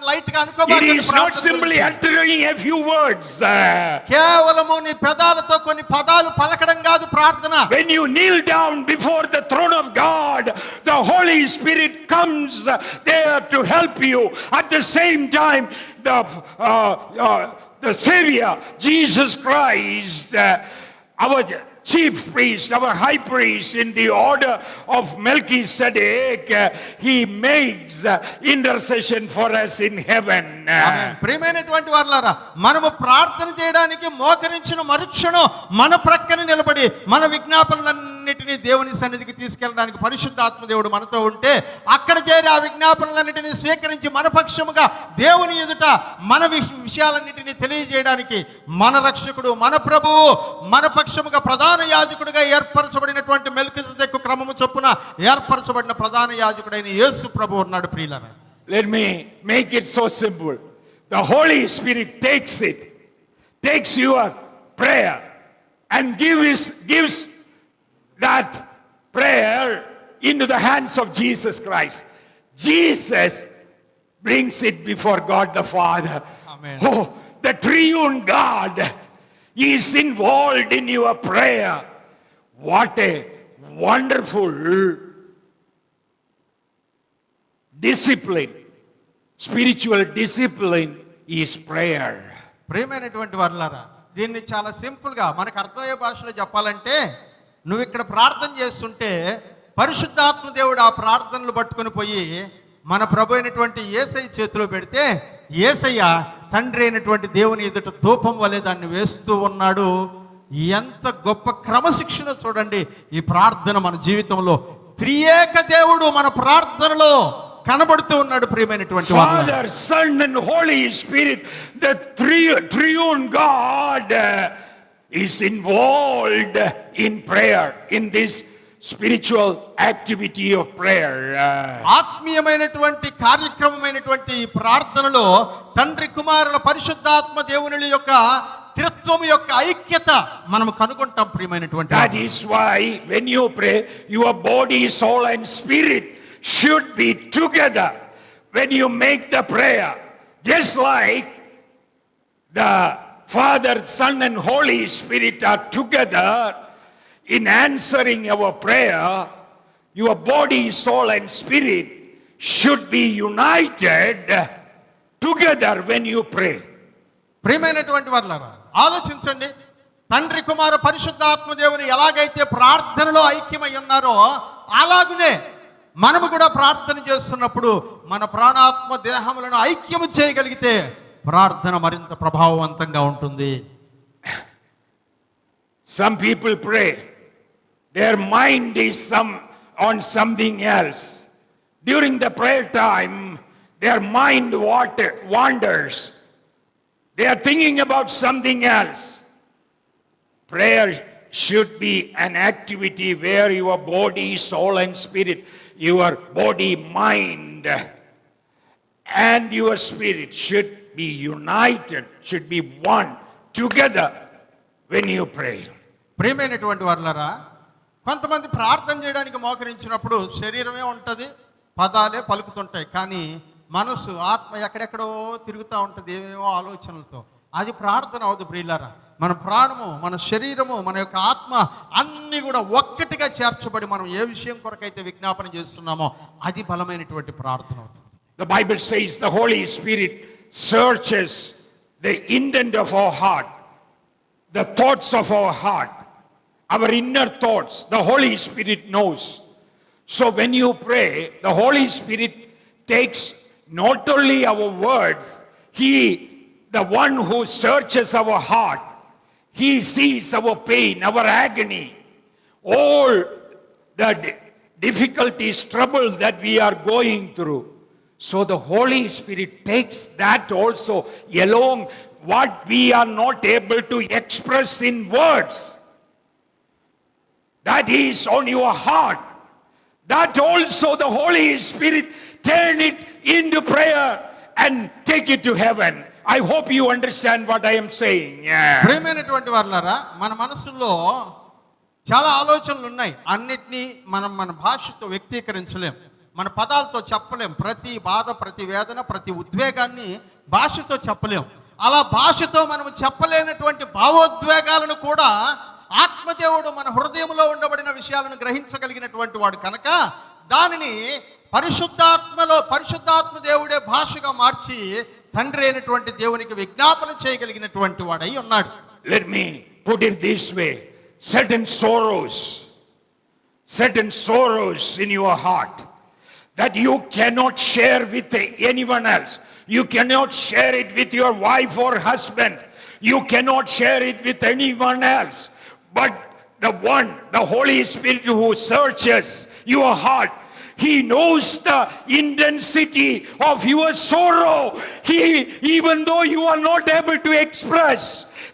లైట్ గా అనుకోవాలి. It is not simply uttering a few words. కేవలము నీ పెదాలతో కొన్ని పదాలు పలకడం కాదు ప్రార్థన. When you kneel down before the throne of God, the Holy Spirit comes there to help you. At the same time, the Savior Jesus Christ, our chief priest, our high priest in the order of Melchizedek, he makes intercession for us in heaven. ప్రియమైనటువంటి వారులారా, మనము ప్రార్థన చేయడానికి మోకరించిన మరుక్షణం మన ప్రక్కన నిలబడి మన విజ్ఞాపనలన్నిటినీ దేవుని సన్నిధికి తీసుకెళ్ళడానికి పరిశుద్ధాత్మ దేవుడు మనతో ఉంటే అక్కడ చేరి ఆ విజ్ఞాపనలన్నిటినీ స్వీకరించి మన పక్షముగా దేవుని ఎదుట మన విషయాలన్నిటినీ తెలియజేయడానికి మన రక్షకుడు మన ప్రభువు మన పక్షముగా ప్రధాన యాజకుడిగా ఏర్పరచబడినటువంటి మెల్కిసెదెకు క్రమము చొప్పున ఏర్పరచబడిన ప్రధాన యాజకుడైన యేసు ప్రభు ఉన్నాడు. ప్రియులారా, let me make it so simple. The Holy Spirit takes your prayer and gives that prayer into the hands of Jesus Christ. Jesus brings it before God the Father. Amen. Oh, the triune God is involved in your prayer. What a wonderful discipline, spiritual discipline is prayer. ప్రియమైనటువంటి వారులారా, దీన్ని చాలా సింపుల్గా మనకు అర్థమయ్యే భాషలో చెప్పాలంటే, నువ్వు ఇక్కడ ప్రార్థన చేస్తుంటే పరిశుద్ధాత్మ దేవుడు ఆ ప్రార్థనలు పట్టుకొని పోయి మన ప్రభు అయినటువంటి యేసయ్య చేతిలో పెడితే యేసయ్య తండ్రి అయినటువంటి దేవుని ఎదుట ధూపం వలె దాన్ని వేస్తూ ఉన్నాడు. ఎంత గొప్ప క్రమశిక్షణ చూడండి ఈ ప్రార్థన మన జీవితంలో. త్రియేక దేవుడు మన ప్రార్థనలో కనబడుతూ ఉన్నాడు. ప్రియమైనటువంటి Father, Son and Holy Spirit, the triune God is involved in prayer, in this spiritual activity of prayer. ఆత్మీయమైనటువంటి కార్యక్రమమైనటువంటి ఈ ప్రార్థనలో తండ్రి కుమారుల పరిశుద్ధాత్మ దేవుని యొక్క త్రిత్వము యొక్క ఐక్యత మనం కనుగొంటాం. ప్రియమైనటువంటి That is why when you pray, your body, soul and spirit should be together when you make the prayer. Just like the Father, Son and Holy Spirit are together in answering our prayer, your body, soul and spirit should be united together when you pray. ప్రియమైనటువంటి వాళ్ళారా, ఆలోచించండి. తండ్రి కుమార పరిశుద్ధాత్మ దేవుని ఎలాగైతే ప్రార్థనలో ఐక్యమై ఉన్నారో అలాగునే మనము కూడా ప్రార్థన చేస్తున్నప్పుడు మన ప్రాణాత్మ దేహములను ఐక్యము చేయగలిగితే ప్రార్థన మరింత ప్రభావవంతంగా ఉంటుంది. Some people pray, their mind is on something else. During the prayer time, their mind wanders. They are thinking about something else. Prayer should be an activity where your body, soul and spirit, your body, mind and your spirit should be united, should be one together when you pray. ప్రియమైనటువంటి వాళ్ళారా, కొంతమంది ప్రార్థన చేయడానికి మోకరించినప్పుడు శరీరమే ఉంటుంది, పదాలే పలుకుతుంటాయి, కానీ మనసు ఆత్మ ఎక్కడెక్కడో తిరుగుతూ ఉంటుంది ఏమేమో ఆలోచనలతో. అది ప్రార్థన అవదు ప్రియులారా. మన ప్రాణము, మన శరీరము, మన యొక్క ఆత్మ అన్నీ కూడా ఒక్కటిగా చేర్చబడి మనం ఏ విషయం కొరకైతే విజ్ఞాపన చేస్తున్నామో అది బలమైనటువంటి ప్రార్థన అవుతుంది. The Bible says the Holy Spirit searches the intent of our heart, the thoughts of our heart, our inner thoughts. The Holy Spirit knows. So when you pray, the Holy Spirit takes not only our words, He, the one who searches our heart, He sees our pain, our agony, all the difficulties, troubles that we are going through. So the Holy Spirit takes that also along what we are not able to express in words. That is on your heart. That also the Holy Spirit turn it into prayer and take it to heaven. I hope you understand what I am saying. ప్రియమైనటువంటి వాళ్ళారా, మన మనసులో చాలా ఆలోచనలు ఉన్నాయి. అన్నిటినీ మనం మన భాషతో వ్యక్తీకరించలేం, మన పదాలతో చెప్పలేం. ప్రతి బాధ, ప్రతి వేదన, ప్రతి ఉద్వేగాన్ని భాషతో చెప్పలేం. అలా భాషతో మనం చెప్పలేనటువంటి భావోద్వేగాలను కూడా ఆత్మదేవుడు మన హృదయంలో ఉండబడిన విషయాలను గ్రహించగలిగినటువంటి వాడు కనుక దానిని పరిశుద్ధాత్మ దేవుడే భాషగా మార్చి తండ్రి అయినటువంటి దేవునికి విజ్ఞాపన చేయగలిగినటువంటి వాడై ఉన్నాడు. Let me put it this way. Certain sorrows in your heart that you cannot share with anyone else. You cannot share it with your wife or husband. You cannot share it with anyone else. But the Holy Spirit who searches your heart, He knows the intensity of your sorrow. Even though you are not able to express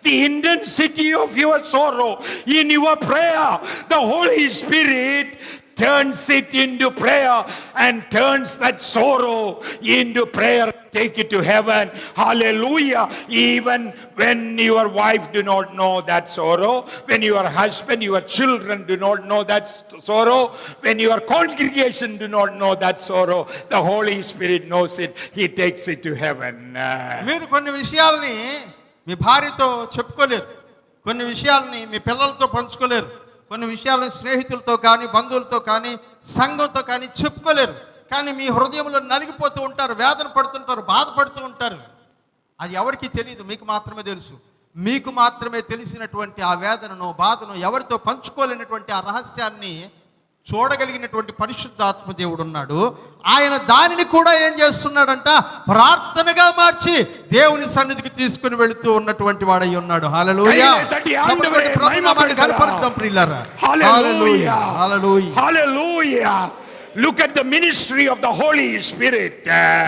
the intensity of your sorrow in your prayer, the Holy Spirit turns it into prayer and turns that sorrow into prayer. Take it to heaven. Hallelujah. Even when your wife do not know that sorrow, when your husband, your children do not know that sorrow, when your congregation do not know that sorrow, the Holy Spirit knows it. He takes it to heaven. మీరు కొన్ని విషయాల్ని మీ భార్యతో చెప్పుకోలేరు, కొన్ని విషయాల్ని మీ పిల్లలతో పంచుకోలేరు, కొన్ని విషయాలను స్నేహితులతో కానీ, బంధువులతో కానీ, సంఘంతో కానీ చెప్పుకోలేరు. కానీ మీ హృదయంలో నలిగిపోతూ ఉంటారు, వేదన పడుతుంటారు, బాధపడుతూ ఉంటారు. అది ఎవరికి తెలియదు, మీకు మాత్రమే తెలుసు. మీకు మాత్రమే తెలిసినటువంటి ఆ వేదనను, బాధను ఎవరితో పంచుకోలేనటువంటి ఆ రహస్యాన్ని చూడగలిగినటువంటి పరిశుద్ధాత్మ దేవుడు ఉన్నాడు. ఆయన దానిని కూడా ఏం చేస్తున్నాడంట, ప్రార్థనగా మార్చి దేవుని సన్నిధికి తీసుకుని వెళుతూ ఉన్నటువంటి వాడై ఉన్నాడు. హల్లెలూయా. ప్రభునామాన్ని కనపరుద్దాం ప్రియులారా. హల్లెలూయా, హల్లెలూయా, హల్లెలూయా. Look at the ministry of the Holy Spirit.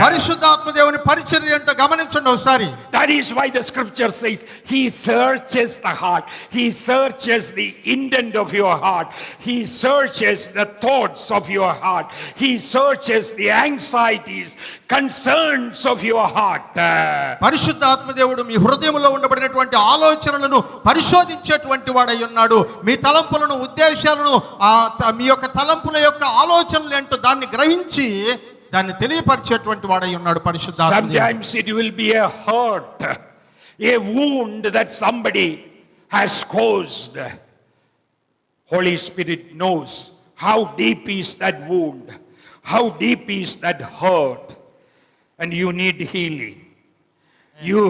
పరిశుద్ధాత్మ దేవుని పరిచర్య ఏంటో గమనించండి ఒకసారి. That is why the scripture says He searches the heart. He searches the intent of your heart. He searches the thoughts of your heart. He searches the anxieties, concerns of your heart. పరిశుద్ధాత్మ దేవుడు మీ హృదయంలో ఉండబడినటువంటి ఆలోచనలను పరిశోధించేటువంటి వాడై ఉన్నాడు. మీ తలంపులను, ఉద్దేశాలను, మీ యొక్క తలంపుల యొక్క ఆలోచనలు ఏంటో దాన్ని గ్రహించి దాన్ని తెలియపరిచేటువంటి వాడై ఉన్నాడు పరిశుద్ధాత్మ. Sometimes it will be a hurt, a wound that somebody has caused. Holy Spirit knows how deep is that wound, how deep is that hurt, and you need healing. You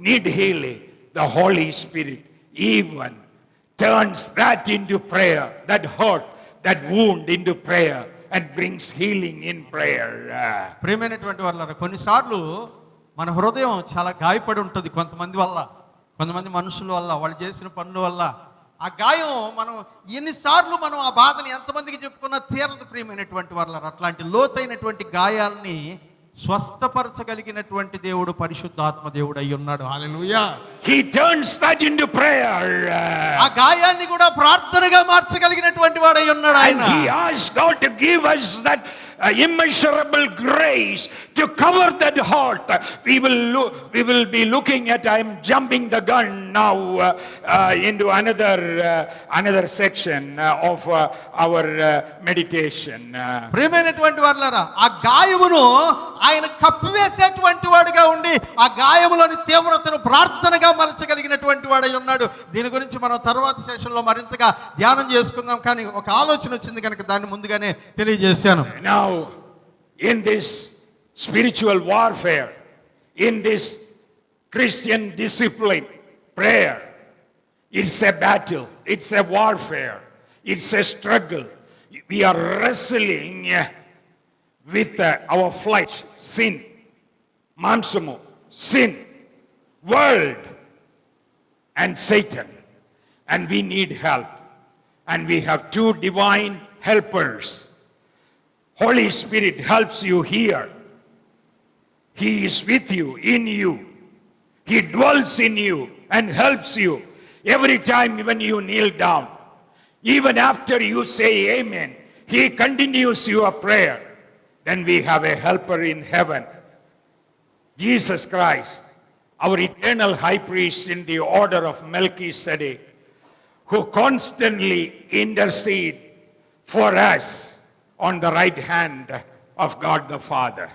need healing. The Holy Spirit even turns that into prayer, that hurt, that wound into prayer, and brings healing in prayer. ప్రియమైనటువంటి వాళ్ళ కొన్నిసార్లు మన హృదయం చాలా గాయపడి ఉంటుంది కొంతమంది మనుషుల వల్ల, వాళ్ళు చేసిన పనుల వల్ల. ఆ గాయం మనం ఎన్నిసార్లు మనం ఆ బాధని ఎంతమందికి చెప్పుకున్నా తీరదు ప్రియమైనటువంటి వాళ్ళ. అట్లాంటి లోతైనటువంటి గాయాల్ని స్వస్థపరచగలిగినటువంటి దేవుడు పరిశుద్ధాత్మ దేవుడు అయి ఉన్నాడు. హల్లెలూయా. He turns that into prayer. ఆ గాయాన్ని కూడా ప్రార్థనగా మార్చగలిగినటువంటి వాడు అయి ఉన్నాడు ఆయన. And he asks God to give us that immeasurable grace to cover that heart. We will be looking at, I'm jumping the gun now into another section of our meditation. ప్రియమైనటువంటి వారులారా, ఆ గాయమును ఆయన కప్పివేసేటువంటి వాడుగా ఉండి ఆ గాయములోని తీవ్రతను ప్రార్థనగా మలచగలిగినటువంటి వాడై ఉన్నాడు. దీని గురించి మనం తర్వాత సెషన్లో మరింతగా ధ్యానం చేసుకుందాం. కానీ ఒక ఆలోచన వచ్చింది కనుక దాన్ని ముందుగానే తెలియజేశాను. Now, in this spiritual warfare, in this Christian discipline, prayer, it's a battle, it's a warfare, it's a struggle. We are wrestling with our flesh, sin, mamsamu, sin, world, and Satan. And we need help. And we have two divine helpers. Holy Spirit helps you here. He is with you, in you. He dwells in you and helps you every time when you kneel down. Even after you say amen, He continues your prayer. Then we have a helper in heaven. Jesus Christ, our eternal high priest in the order of Melchizedek, who constantly intercedes for us on the right hand of God the Father.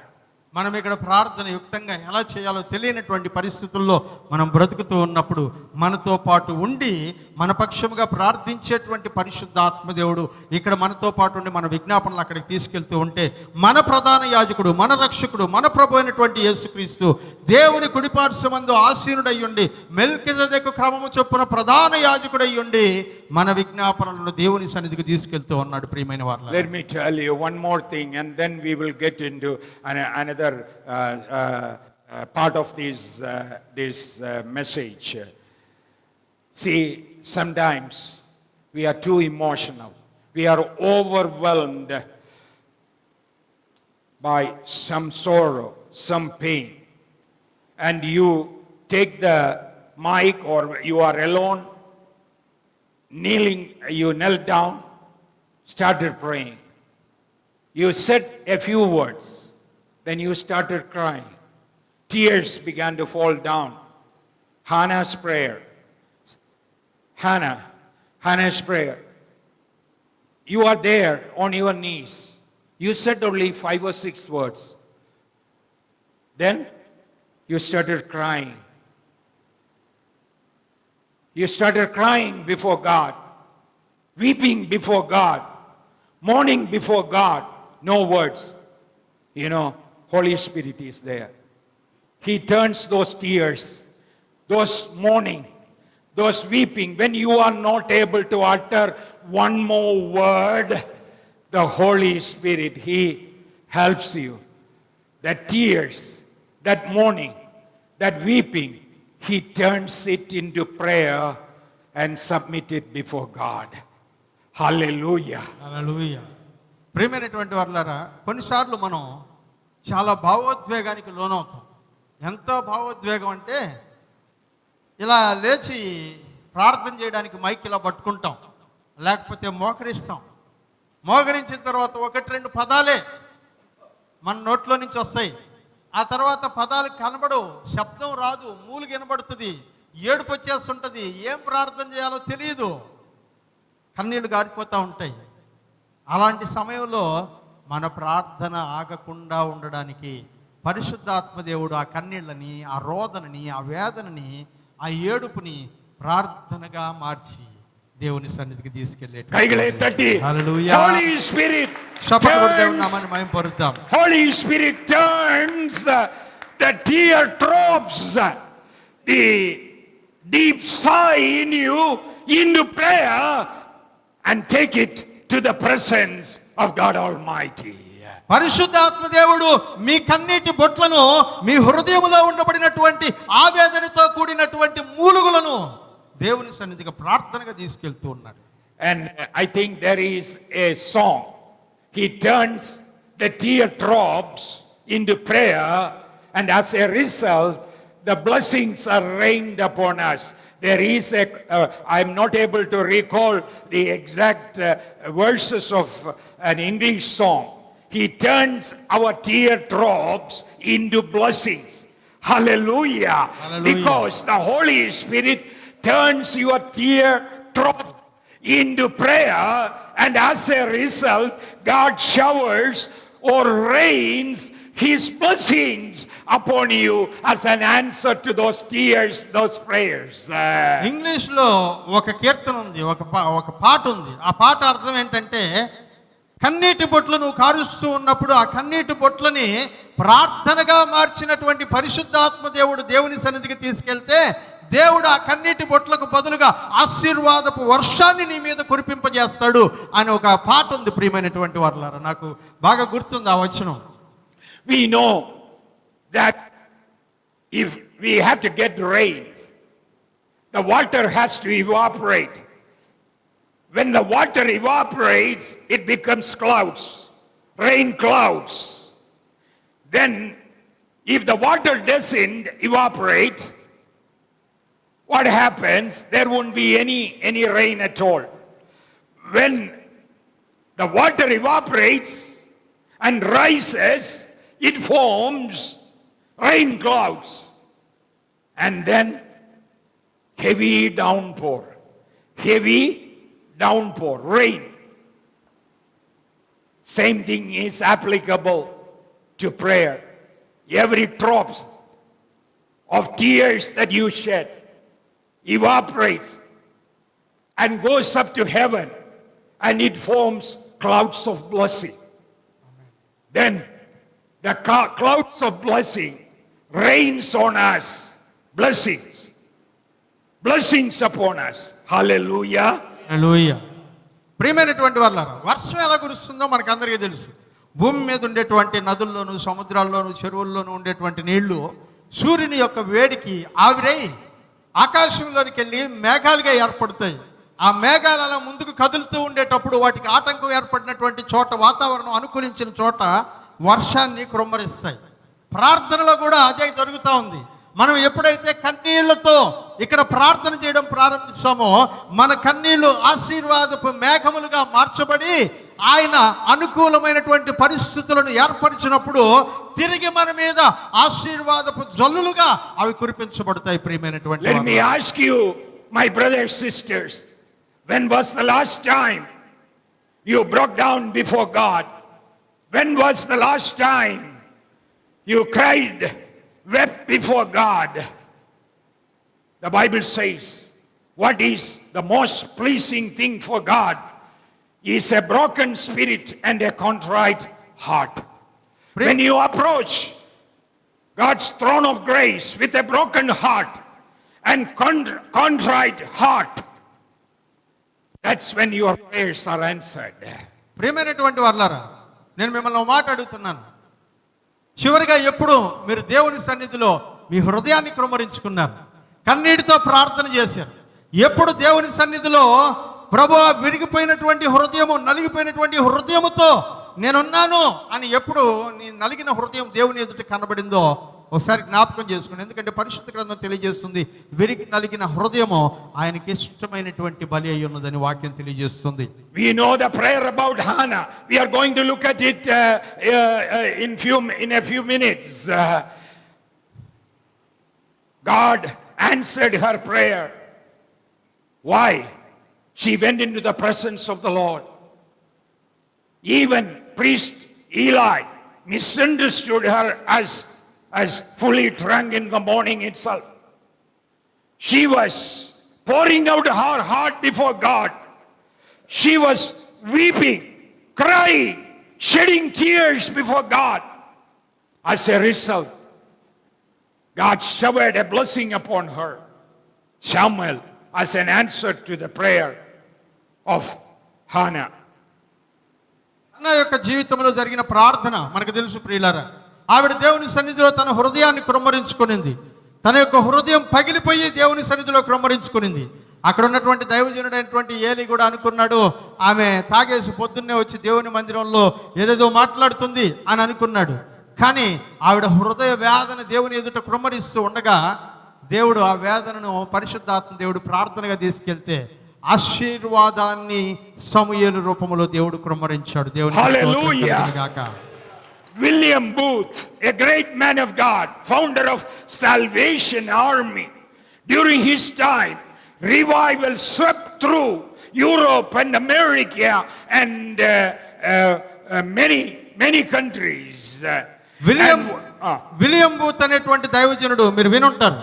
మనం ఇక్కడ ప్రార్థన యుక్తంగా ఎలా చేయాలో తెలియనటువంటి పరిస్థితుల్లో మనం బ్రతుకుతూ ఉన్నప్పుడు మనతో పాటు ఉండి మన పక్షముగా ప్రార్థించేటువంటి పరిశుద్ధాత్మ దేవుడు ఇక్కడ మనతో పాటు ఉండి మన విజ్ఞాపనలు అక్కడికి తీసుకెళ్తూ ఉంటే మన ప్రధాన యాజకుడు, మన రక్షకుడు, మన ప్రభు అయినటువంటి యేసుక్రీస్తు దేవుని కుడిపార్శ్వమందు ఆసీనుడై ఉండి మెల్కిజెదెకు క్రమము చొప్పున ప్రధాన యాజకుడై ఉండి మన విజ్ఞాపనలను దేవుని సన్నిధికి తీసుకెళ్తూ ఉన్నాడు. ప్రియమైన వారు, Let me tell you one more thing, and then we will get into another part of this message. See, sometimes we are too emotional. We are overwhelmed by some sorrow, some pain. And you take the mic, or you are alone, kneeling, you knelt down, started praying. You said a few words. Then you started crying. Tears began to fall down. Hannah's prayer. Hannah's prayer. You are there on your knees. You said only 5 or 6 words. Then you started crying. You started crying before God, weeping before God, mourning before God. No words. You know, Holy Spirit is there. He turns those tears, those mourning, those weeping. When you are not able to utter one more word, the Holy Spirit, He helps you. That tears, that mourning, that weeping, He turns it into prayer and submit it before God. Hallelujah. హల్లెలూయా. ప్రియమైనటువంటి వారులారా, కొన్నిసార్లు మనం చాలా భావోద్వేగానికి లోనవుతాం. ఎంతో భావోద్వేగం అంటే ఇలా లేచి ప్రార్థన చేయడానికి మైక్ ఇలా పట్టుకుంటాం, లేకపోతే మోకరిస్తాం. మోకరించిన తర్వాత 1-2 పదాలే మన నోట్లో నుంచి వస్తాయి. ఆ తర్వాత పదాలు కనబడవు, శబ్దం రాదు, మూలుగు వినబడుతుంది, ఏడుపు వచ్చేస్తుంటుంది, ఏం ప్రార్థన చేయాలో తెలియదు, కన్నీళ్లు గారిపోతూ ఉంటాయి. అలాంటి సమయంలో మన ప్రార్థన ఆగకుండా ఉండడానికి పరిశుద్ధాత్మ దేవుడు ఆ కన్నీళ్ళని, ఆ రోదనని, ఆ వేదనని, ఆ ఏడుపుని ప్రార్థనగా మార్చి దేవుని సన్నిధికి తీసుకెళ్ళే కైగలే తట్టి Holy Spirit మహిమపరుద్దాం. Holy Spirit turns the tear drops the deep sigh in you into prayer and take it to the presence of God Almighty. పరిశుద్ధాత్మ దేవుడు మీ కన్నీటి బొట్లను మీ హృదయములో ఉండబడినటువంటి ఆవేదనతో కూడినటువంటి మూలుగులను దేవుని సన్నిధికి ప్రార్థనగా తీసుకెళ్తూ ఉన్నాడు. And I think there is a song. He turns the teardrops into prayer, and as a result, the blessings are rained upon us. There is I'm not able to recall the exact verses of an English song. He turns our teardrops into blessings. Hallelujah. Hallelujah. Because the Holy Spirit turns your teardrops into prayer, and as a result, God showers or rains His blessings upon you as an answer to those tears, those prayers. English లో ఒక కీర్తన ఉంది, ఒక పాట ఉంది. ఆ పాట అర్థం ఏంటంటే, కన్నీటి బొట్లు నువ్వు కారుస్తూ ఉన్నప్పుడు ఆ కన్నీటి బొట్లని ప్రార్థనగా మార్చినటువంటి పరిశుద్ధాత్మ దేవుడు దేవుని సన్నిధికి తీసుకెళ్తే దేవుడు ఆ కన్నీటి బొట్లకు బదులుగా ఆశీర్వాదపు వర్షాన్ని నీ మీద కురిపింపజేస్తాడు అని ఒక పాట ఉంది. ప్రియమైనటువంటి వారులారా, నాకు బాగా గుర్తుంది ఆ వచనం. We know that if we have to get rain, the water has to evaporate. When the water evaporates, it becomes clouds, rain clouds. Then, if the water doesn't evaporate, what happens? There won't be any rain at all. When the water evaporates and rises, it forms rain clouds, and then heavy downpour, rain. Same thing is applicable to prayer. Every drop of tears that you shed evaporates and goes up to heaven, and it forms clouds of blessing. Then the clouds of blessing rains on us, blessings upon us. Hallelujah. హల్లెలూయా. ప్రియమైనటువంటి వారులారా, వర్షం ఎలా కురుస్తుందో మనకు అందరికీ తెలుసు. భూమి మీద ఉండేటువంటి నదుల్లోను, సముద్రాల్లోను, చెరువుల్లోనూ ఉండేటువంటి నీళ్లు సూర్యుని యొక్క వేడికి ఆవిరై ఆకాశంలోనికి వెళ్ళి మేఘాలుగా ఏర్పడతాయి. ఆ మేఘాలు అలా ముందుకు కదులుతూ ఉండేటప్పుడు వాటికి ఆటంకం ఏర్పడినటువంటి చోట, వాతావరణం అనుకూలించిన చోట వర్షాన్ని కృమ్మరిస్తాయి. ప్రార్థనలో కూడా అదే జరుగుతూ ఉంది. మనం ఎప్పుడైతే కన్నీళ్లతో ఇక్కడ ప్రార్థన చేయడం ప్రారంభిస్తామో మన కన్నీళ్లు ఆశీర్వాదపు మేఘములుగా మార్చబడి ఆయన అనుకూలమైనటువంటి పరిస్థితులను ఏర్పరిచినప్పుడు తిరిగి మన మీద ఆశీర్వాదపు జల్లులుగా అవి కురిపించబడతాయి. ప్రియమైనటువంటి Let me ask you, my brothers, sisters, when was the last time you broke down before God? When was the last time you cried, wept before God? The Bible says, what is the most pleasing thing for God is a broken spirit and a contrite heart. When you approach God's throne of grace with a broken heart and contrite heart, that's when your prayers are answered. ప్రియమైనటువంటి వారులారా, నేను మిమ్మల్ని ఒక మాట అడుగుతున్నాను. చివరిగా ఎప్పుడు మీరు దేవుని సన్నిధిలో మీ హృదయాన్ని కృమ్మరించుకున్నారు, కన్నీటితో ప్రార్థన చేశారు? ఎప్పుడు దేవుని సన్నిధిలో ప్రభువా విరిగిపోయినటువంటి హృదయము, నలిగిపోయినటువంటి హృదయముతో నేనున్నాను అని ఎప్పుడు నీ నలిగిన హృదయం దేవుని ఎదుట కనబడిందో ఒకసారి జ్ఞాపకం చేసుకోండి. ఎందుకంటే పరిశుద్ధ గ్రంథం తెలియజేస్తుంది, విరిగి నలిగిన హృదయము ఆయనకి ఇష్టమైనటువంటి బలి అయి ఉన్నదని వాక్యం తెలియజేస్తుంది. We know the prayer about Hannah. We are going to look at it in a few minutes. God answered her prayer. Why? She went into the presence of the Lord. Even priest Eli misunderstood her as fully drunk in the morning itself. She was pouring out her heart before God. She was weeping, crying, shedding tears before God. As a result, God showered a blessing upon her. Samuel, as an answer to the prayer of Hannah. అన్న యొక్క జీవితంలో జరిగిన ప్రార్థన మనకు తెలుసు ప్రియులారా. ఆవిడ దేవుని సన్నిధిలో తన హృదయాన్ని క్రొమ్మరించుకునింది. తన యొక్క హృదయం పగిలిపోయి దేవుని సన్నిధిలో క్రొమ్మరించుకునింది. అక్కడ ఉన్నటువంటి దైవజనుడైనటువంటి ఏలి కూడా అనుకున్నాడు, ఆమె తాగేసి పొద్దున్నే వచ్చి దేవుని మందిరంలో ఏదేదో మాట్లాడుతుంది అని అనుకున్నాడు. కానీ ఆవిడ హృదయ వేదన దేవుని ఎదుట క్రొమ్మరిస్తూ ఉండగా దేవుడు ఆ వేదనను పరిశుద్ధాత్మ దేవుడు ప్రార్థనగా తీసుకెళ్తే ఆశీర్వాదాన్ని సమూయేలు రూపంలో దేవుడు క్రొమ్మరించాడు. దేవుని హల్లెలూయా. William Booth, a great man of God, founder of Salvation Army, during his time, revival swept through Europe and America and many countries. William booth అనేటువంటి దైవజనుడు మీరు వినుంటారు.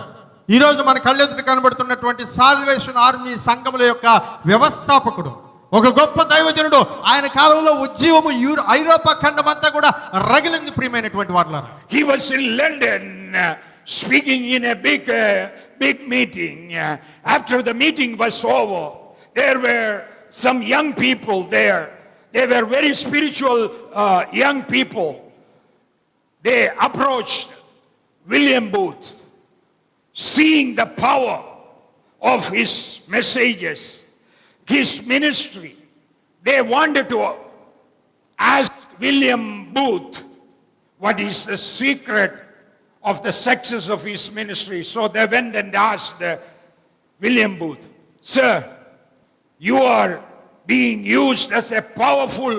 ఈరోజు మన కళ్ళెదుట కనబడుతున్నటువంటి సాల్వేషన్ ఆర్మీ సంఘముల యొక్క వ్యవస్థాపకుడు, ఒక గొప్ప దైవజనుడు. ఆయన కాలంలో ఉజ్జీవము ఐరోపా ఖండం అంతా కూడా రగిలింది ప్రియమైనటువంటి వారులారా. He was in London speaking in a big meeting. After the meeting was over, there were some young people there. They were very spiritual young people. They approached William Booth, seeing the power of his messages, his ministry. They wanted to ask William Booth what is the secret of the success of his ministry. So they went and asked William Booth, "Sir, you are being used as a powerful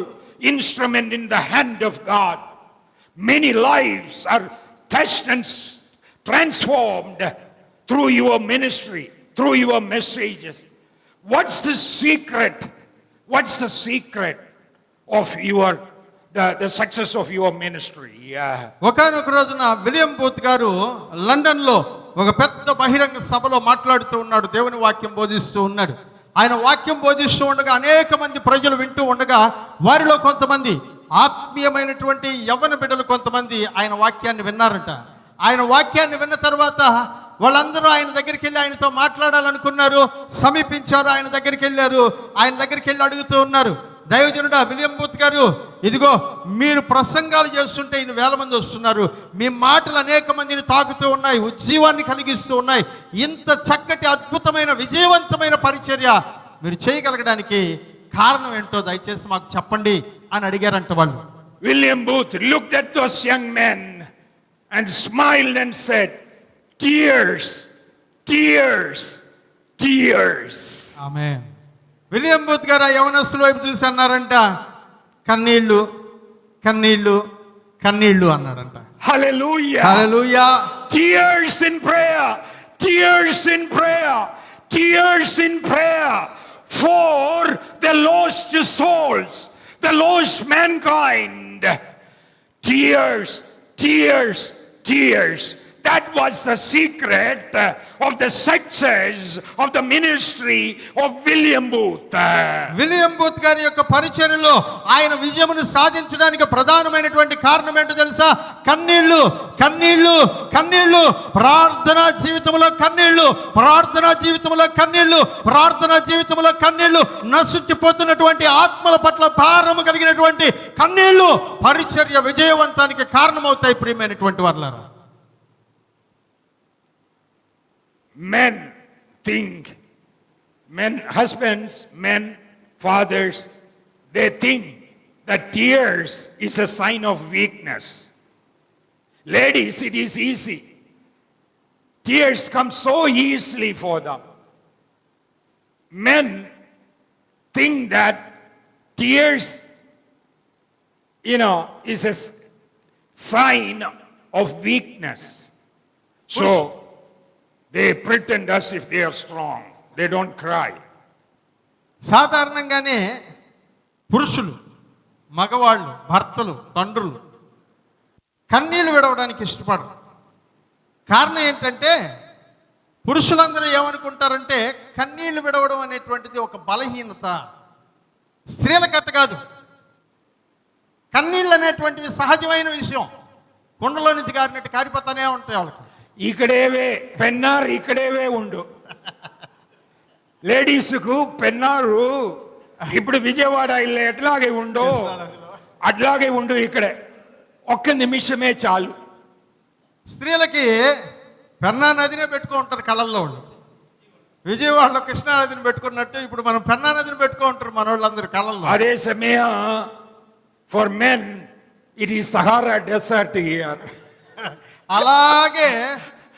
instrument in the hand of God. Many lives are touched and transformed through your ministry, through your messages. What's the secret? What's the secret of the success of your ministry?" ఒకనొక రోజున William booth గారు లండన్లో ఒక పెద్ద బహిరంగ సభలో మాట్లాడుతూ ఉన్నాడు. దేవుని వాక్యం బోధిస్తూ ఉన్నాడు. ఆయన వాక్యం బోధిస్తూ ఉండగా అనేక మంది ప్రజలు వింటూ ఉండగా వారిలో కొంతమంది ఆత్మీయమైనటువంటి యవ్వన బిడ్డలు కొంతమంది ఆయన వాక్యాన్ని విన్నారంట. ఆయన వాక్యాన్ని విన్న తర్వాత వాళ్ళందరూ ఆయన దగ్గరికి వెళ్ళి ఆయనతో మాట్లాడాలనుకున్నారు. సమీపించారు, ఆయన దగ్గరికి వెళ్ళారు. ఆయన దగ్గరికి వెళ్ళి అడుగుతూ ఉన్నారు, దైవజనుడా విలియం బూత్ గారు, ఇదిగో మీరు ప్రసంగాలు చేస్తుంటే ఇన్ని వేల మంది వస్తున్నారు, మీ మాటలు అనేక మందిని తాకుతూ ఉన్నాయి, ఉజ్జీవాన్ని కలిగిస్తూ ఉన్నాయి. ఇంత చక్కటి అద్భుతమైన విజయవంతమైన పరిచర్య మీరు చేయగలగడానికి కారణం ఏంటో దయచేసి మాకు చెప్పండి అని అడిగారంట వాళ్ళు. William Booth looked at those young men and smiled and said, "Tears, tears, tears." Amen. William booth గారు ఆ యవనస్తుల వైపు చూసి అన్నారంట, కన్నీళ్ళు కన్నీళ్ళు కన్నీళ్ళు అన్నాడంట. Hallelujah. Hallelujah. Tears in prayer, tears in prayer, tears in prayer for the lost souls, the lost mankind. Tears, tears, tears. That was the secret of the success of the ministry of William Booth. William booth గారి యొక్క పరిచర్యలో ఆయన విజయమును సాధించడానికి ప్రధానమైనటువంటి కారణం ఏంటో తెలుసా? కన్నీళ్లు కన్నీళ్లు కన్నీళ్లు. ప్రార్థనా జీవితంలో కన్నీళ్లు, ప్రార్థనా జీవితంలో కన్నీళ్లు, ప్రార్థనా జీవితంలో కన్నీళ్లు. నశించిపోతున్నటువంటి ఆత్మల పట్ల భారము కలిగినటువంటి కన్నీళ్లు పరిచర్య విజయవంతానికి కారణమవుతాయి ప్రియమైనటువంటి వారులారా. Men think, husbands, men, fathers, they think that tears is a sign of weakness. Ladies, it is easy. Tears come so easily for them. Men think that tears, is a sign of weakness. So, they pretend as if they are strong. They don't cry. సాధారణంగానే పురుషులు, మగవాళ్ళు, భర్తలు, తండ్రులు కన్నీళ్లు విడవడానికి ఇష్టపడరు. కారణం ఏంటంటే పురుషులందరూ ఏమనుకుంటారంటే కన్నీళ్లు విడవడం అనేటువంటిది ఒక బలహీనత. స్త్రీలకట్ట కాదు. కన్నీళ్ళు అనేటువంటివి సహజమైన విషయం. కుండలో నుంచి కారినట్టు కారిపోతానే ఉంటాయి వాళ్ళకి. ఇక్కడేవే పెన్నార్ ఇక్కడేవే ఉండు. లేడీస్కు పెన్నారు ఇప్పుడు విజయవాడ ఇల్లు ఎట్లాగే ఉండు అట్లాగే ఉండు. ఇక్కడే ఒక్క నిమిషమే చాలు. స్త్రీలకి పెన్నా నదినే పెట్టుకుంటారు కళ్ళల్లో వాళ్ళు. విజయవాడలో కృష్ణా నదిని పెట్టుకున్నట్టు ఇప్పుడు మనం పెన్నా నదిని పెట్టుకుంటారు మన వాళ్ళందరూ కళ్ళల్లో. అదే సమయం ఫర్ మెన్ ఇట్ ఈ సహారా డెసర్ట్ హియర్. అలాగే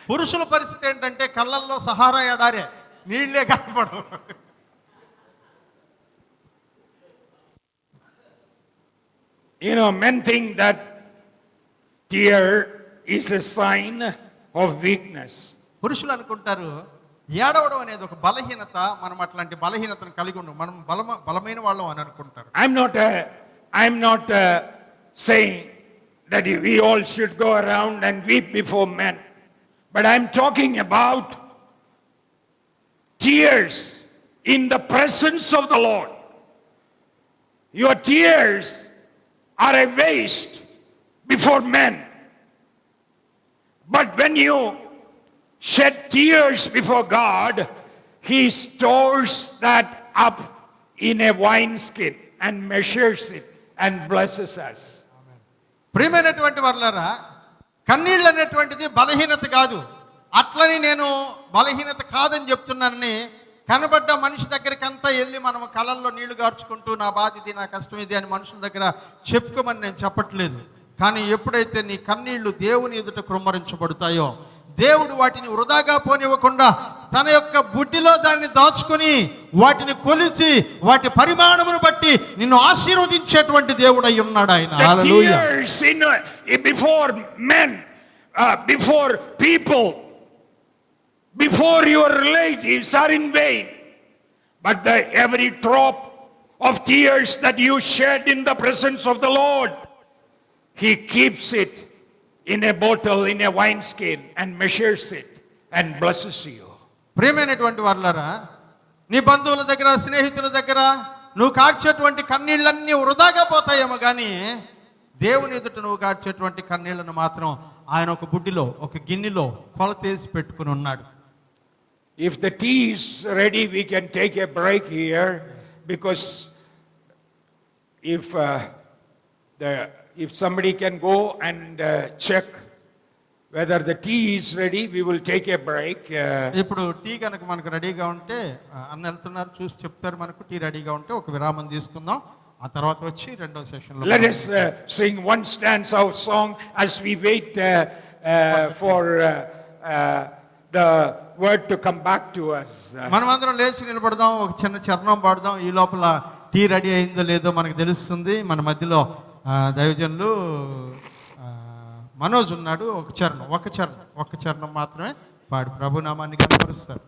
పురుషుల పరిస్థితి ఏంటంటే కళ్ళల్లో సహారా ఎడారే, నీళ్లే కనపడవు. You know, men think that tear is a sign of weakness. పురుషులు అనుకుంటారు ఏడవడం అనేది ఒక బలహీనత, మనం అట్లాంటి బలహీనతను కలిగి ఉన్నాం, మనం బలమైన వాళ్ళం అని అనుకుంటారు. I'm not saying that we all should go around and weep before men, but I'm talking about tears in the presence of the Lord. Your tears are a waste before men, but when you shed tears before God, He stores that up in a wineskin and measures it and blesses us. ప్రియమైనటువంటి వారులారా, కన్నీళ్ళు అనేటువంటిది బలహీనత కాదు. అట్లని నేను బలహీనత కాదని చెప్తున్నానని కనబడ్డ మనిషి దగ్గరికి అంతా వెళ్ళి మనం కళ్ళల్లో నీళ్లు గార్చుకుంటూ నా బాధ ఇది, నా కష్టం ఇది అని మనుషుల దగ్గర చెప్పుకోమని నేను చెప్పట్లేదు. కానీ ఎప్పుడైతే నీ కన్నీళ్లు దేవుని ఎదుట కృమ్మరించబడతాయో, దేవుడు వాటిని వృధాగా పోనివ్వకుండా తన యొక్క బుడ్డిలో దాన్ని దాచుకొని వాటిని కొలిచి వాటి పరిమాణమును బట్టి నిన్ను ఆశీర్వదించేటువంటి దేవుడు అయి ఉన్నాడు ఆయన. హల్లెలూయా. Before men, before people, before your relatives are in vain, but every drop of tears that you shed in the presence of the Lord, He keeps it in a bottle, in a wineskin, and measures it and blesses you. ప్రియమైనటువంటి వారులారా, నీ బంధువుల దగ్గర స్నేహితుల దగ్గర నువ్వు కార్చేటువంటి కన్నీళ్ళన్నీ వృధాగా పోతాయేమో కానీ దేవుని ఎదుట నువ్వు కార్చేటువంటి కన్నీళ్లను మాత్రం ఆయన ఒక బుడ్డిలో ఒక గిన్నెలో కొలతేసి పెట్టుకుని ఉన్నాడు. If the tea is ready, we can take a break here, because if somebody can go and check whether the tea is ready, we will take a break. ఇప్పుడు టీ కనుక మనకు రెడీగా ఉంటే అన్న వెళ్తున్నారు, చూసి చెప్తారు మనకు టీ రెడీగా ఉంటే ఒక విరామం తీసుకుందాం, ఆ తర్వాత వచ్చి రెండో సెషన్లో Let us sing one stanza of song as we wait for the word to come back to us. మనమందరం లేచి నిలబడదాం, ఒక చిన్న చరణం పాడదాం. ఈ లోపల టీ రెడీ అయిందో లేదో మనకు తెలుస్తుంది. మన మధ్యలో దైవజనులు మనోజ్ ఉన్నాడు. ఒక చరణం మాత్రమే పాడి ప్రభు నామాన్ని కనపరుస్తారు.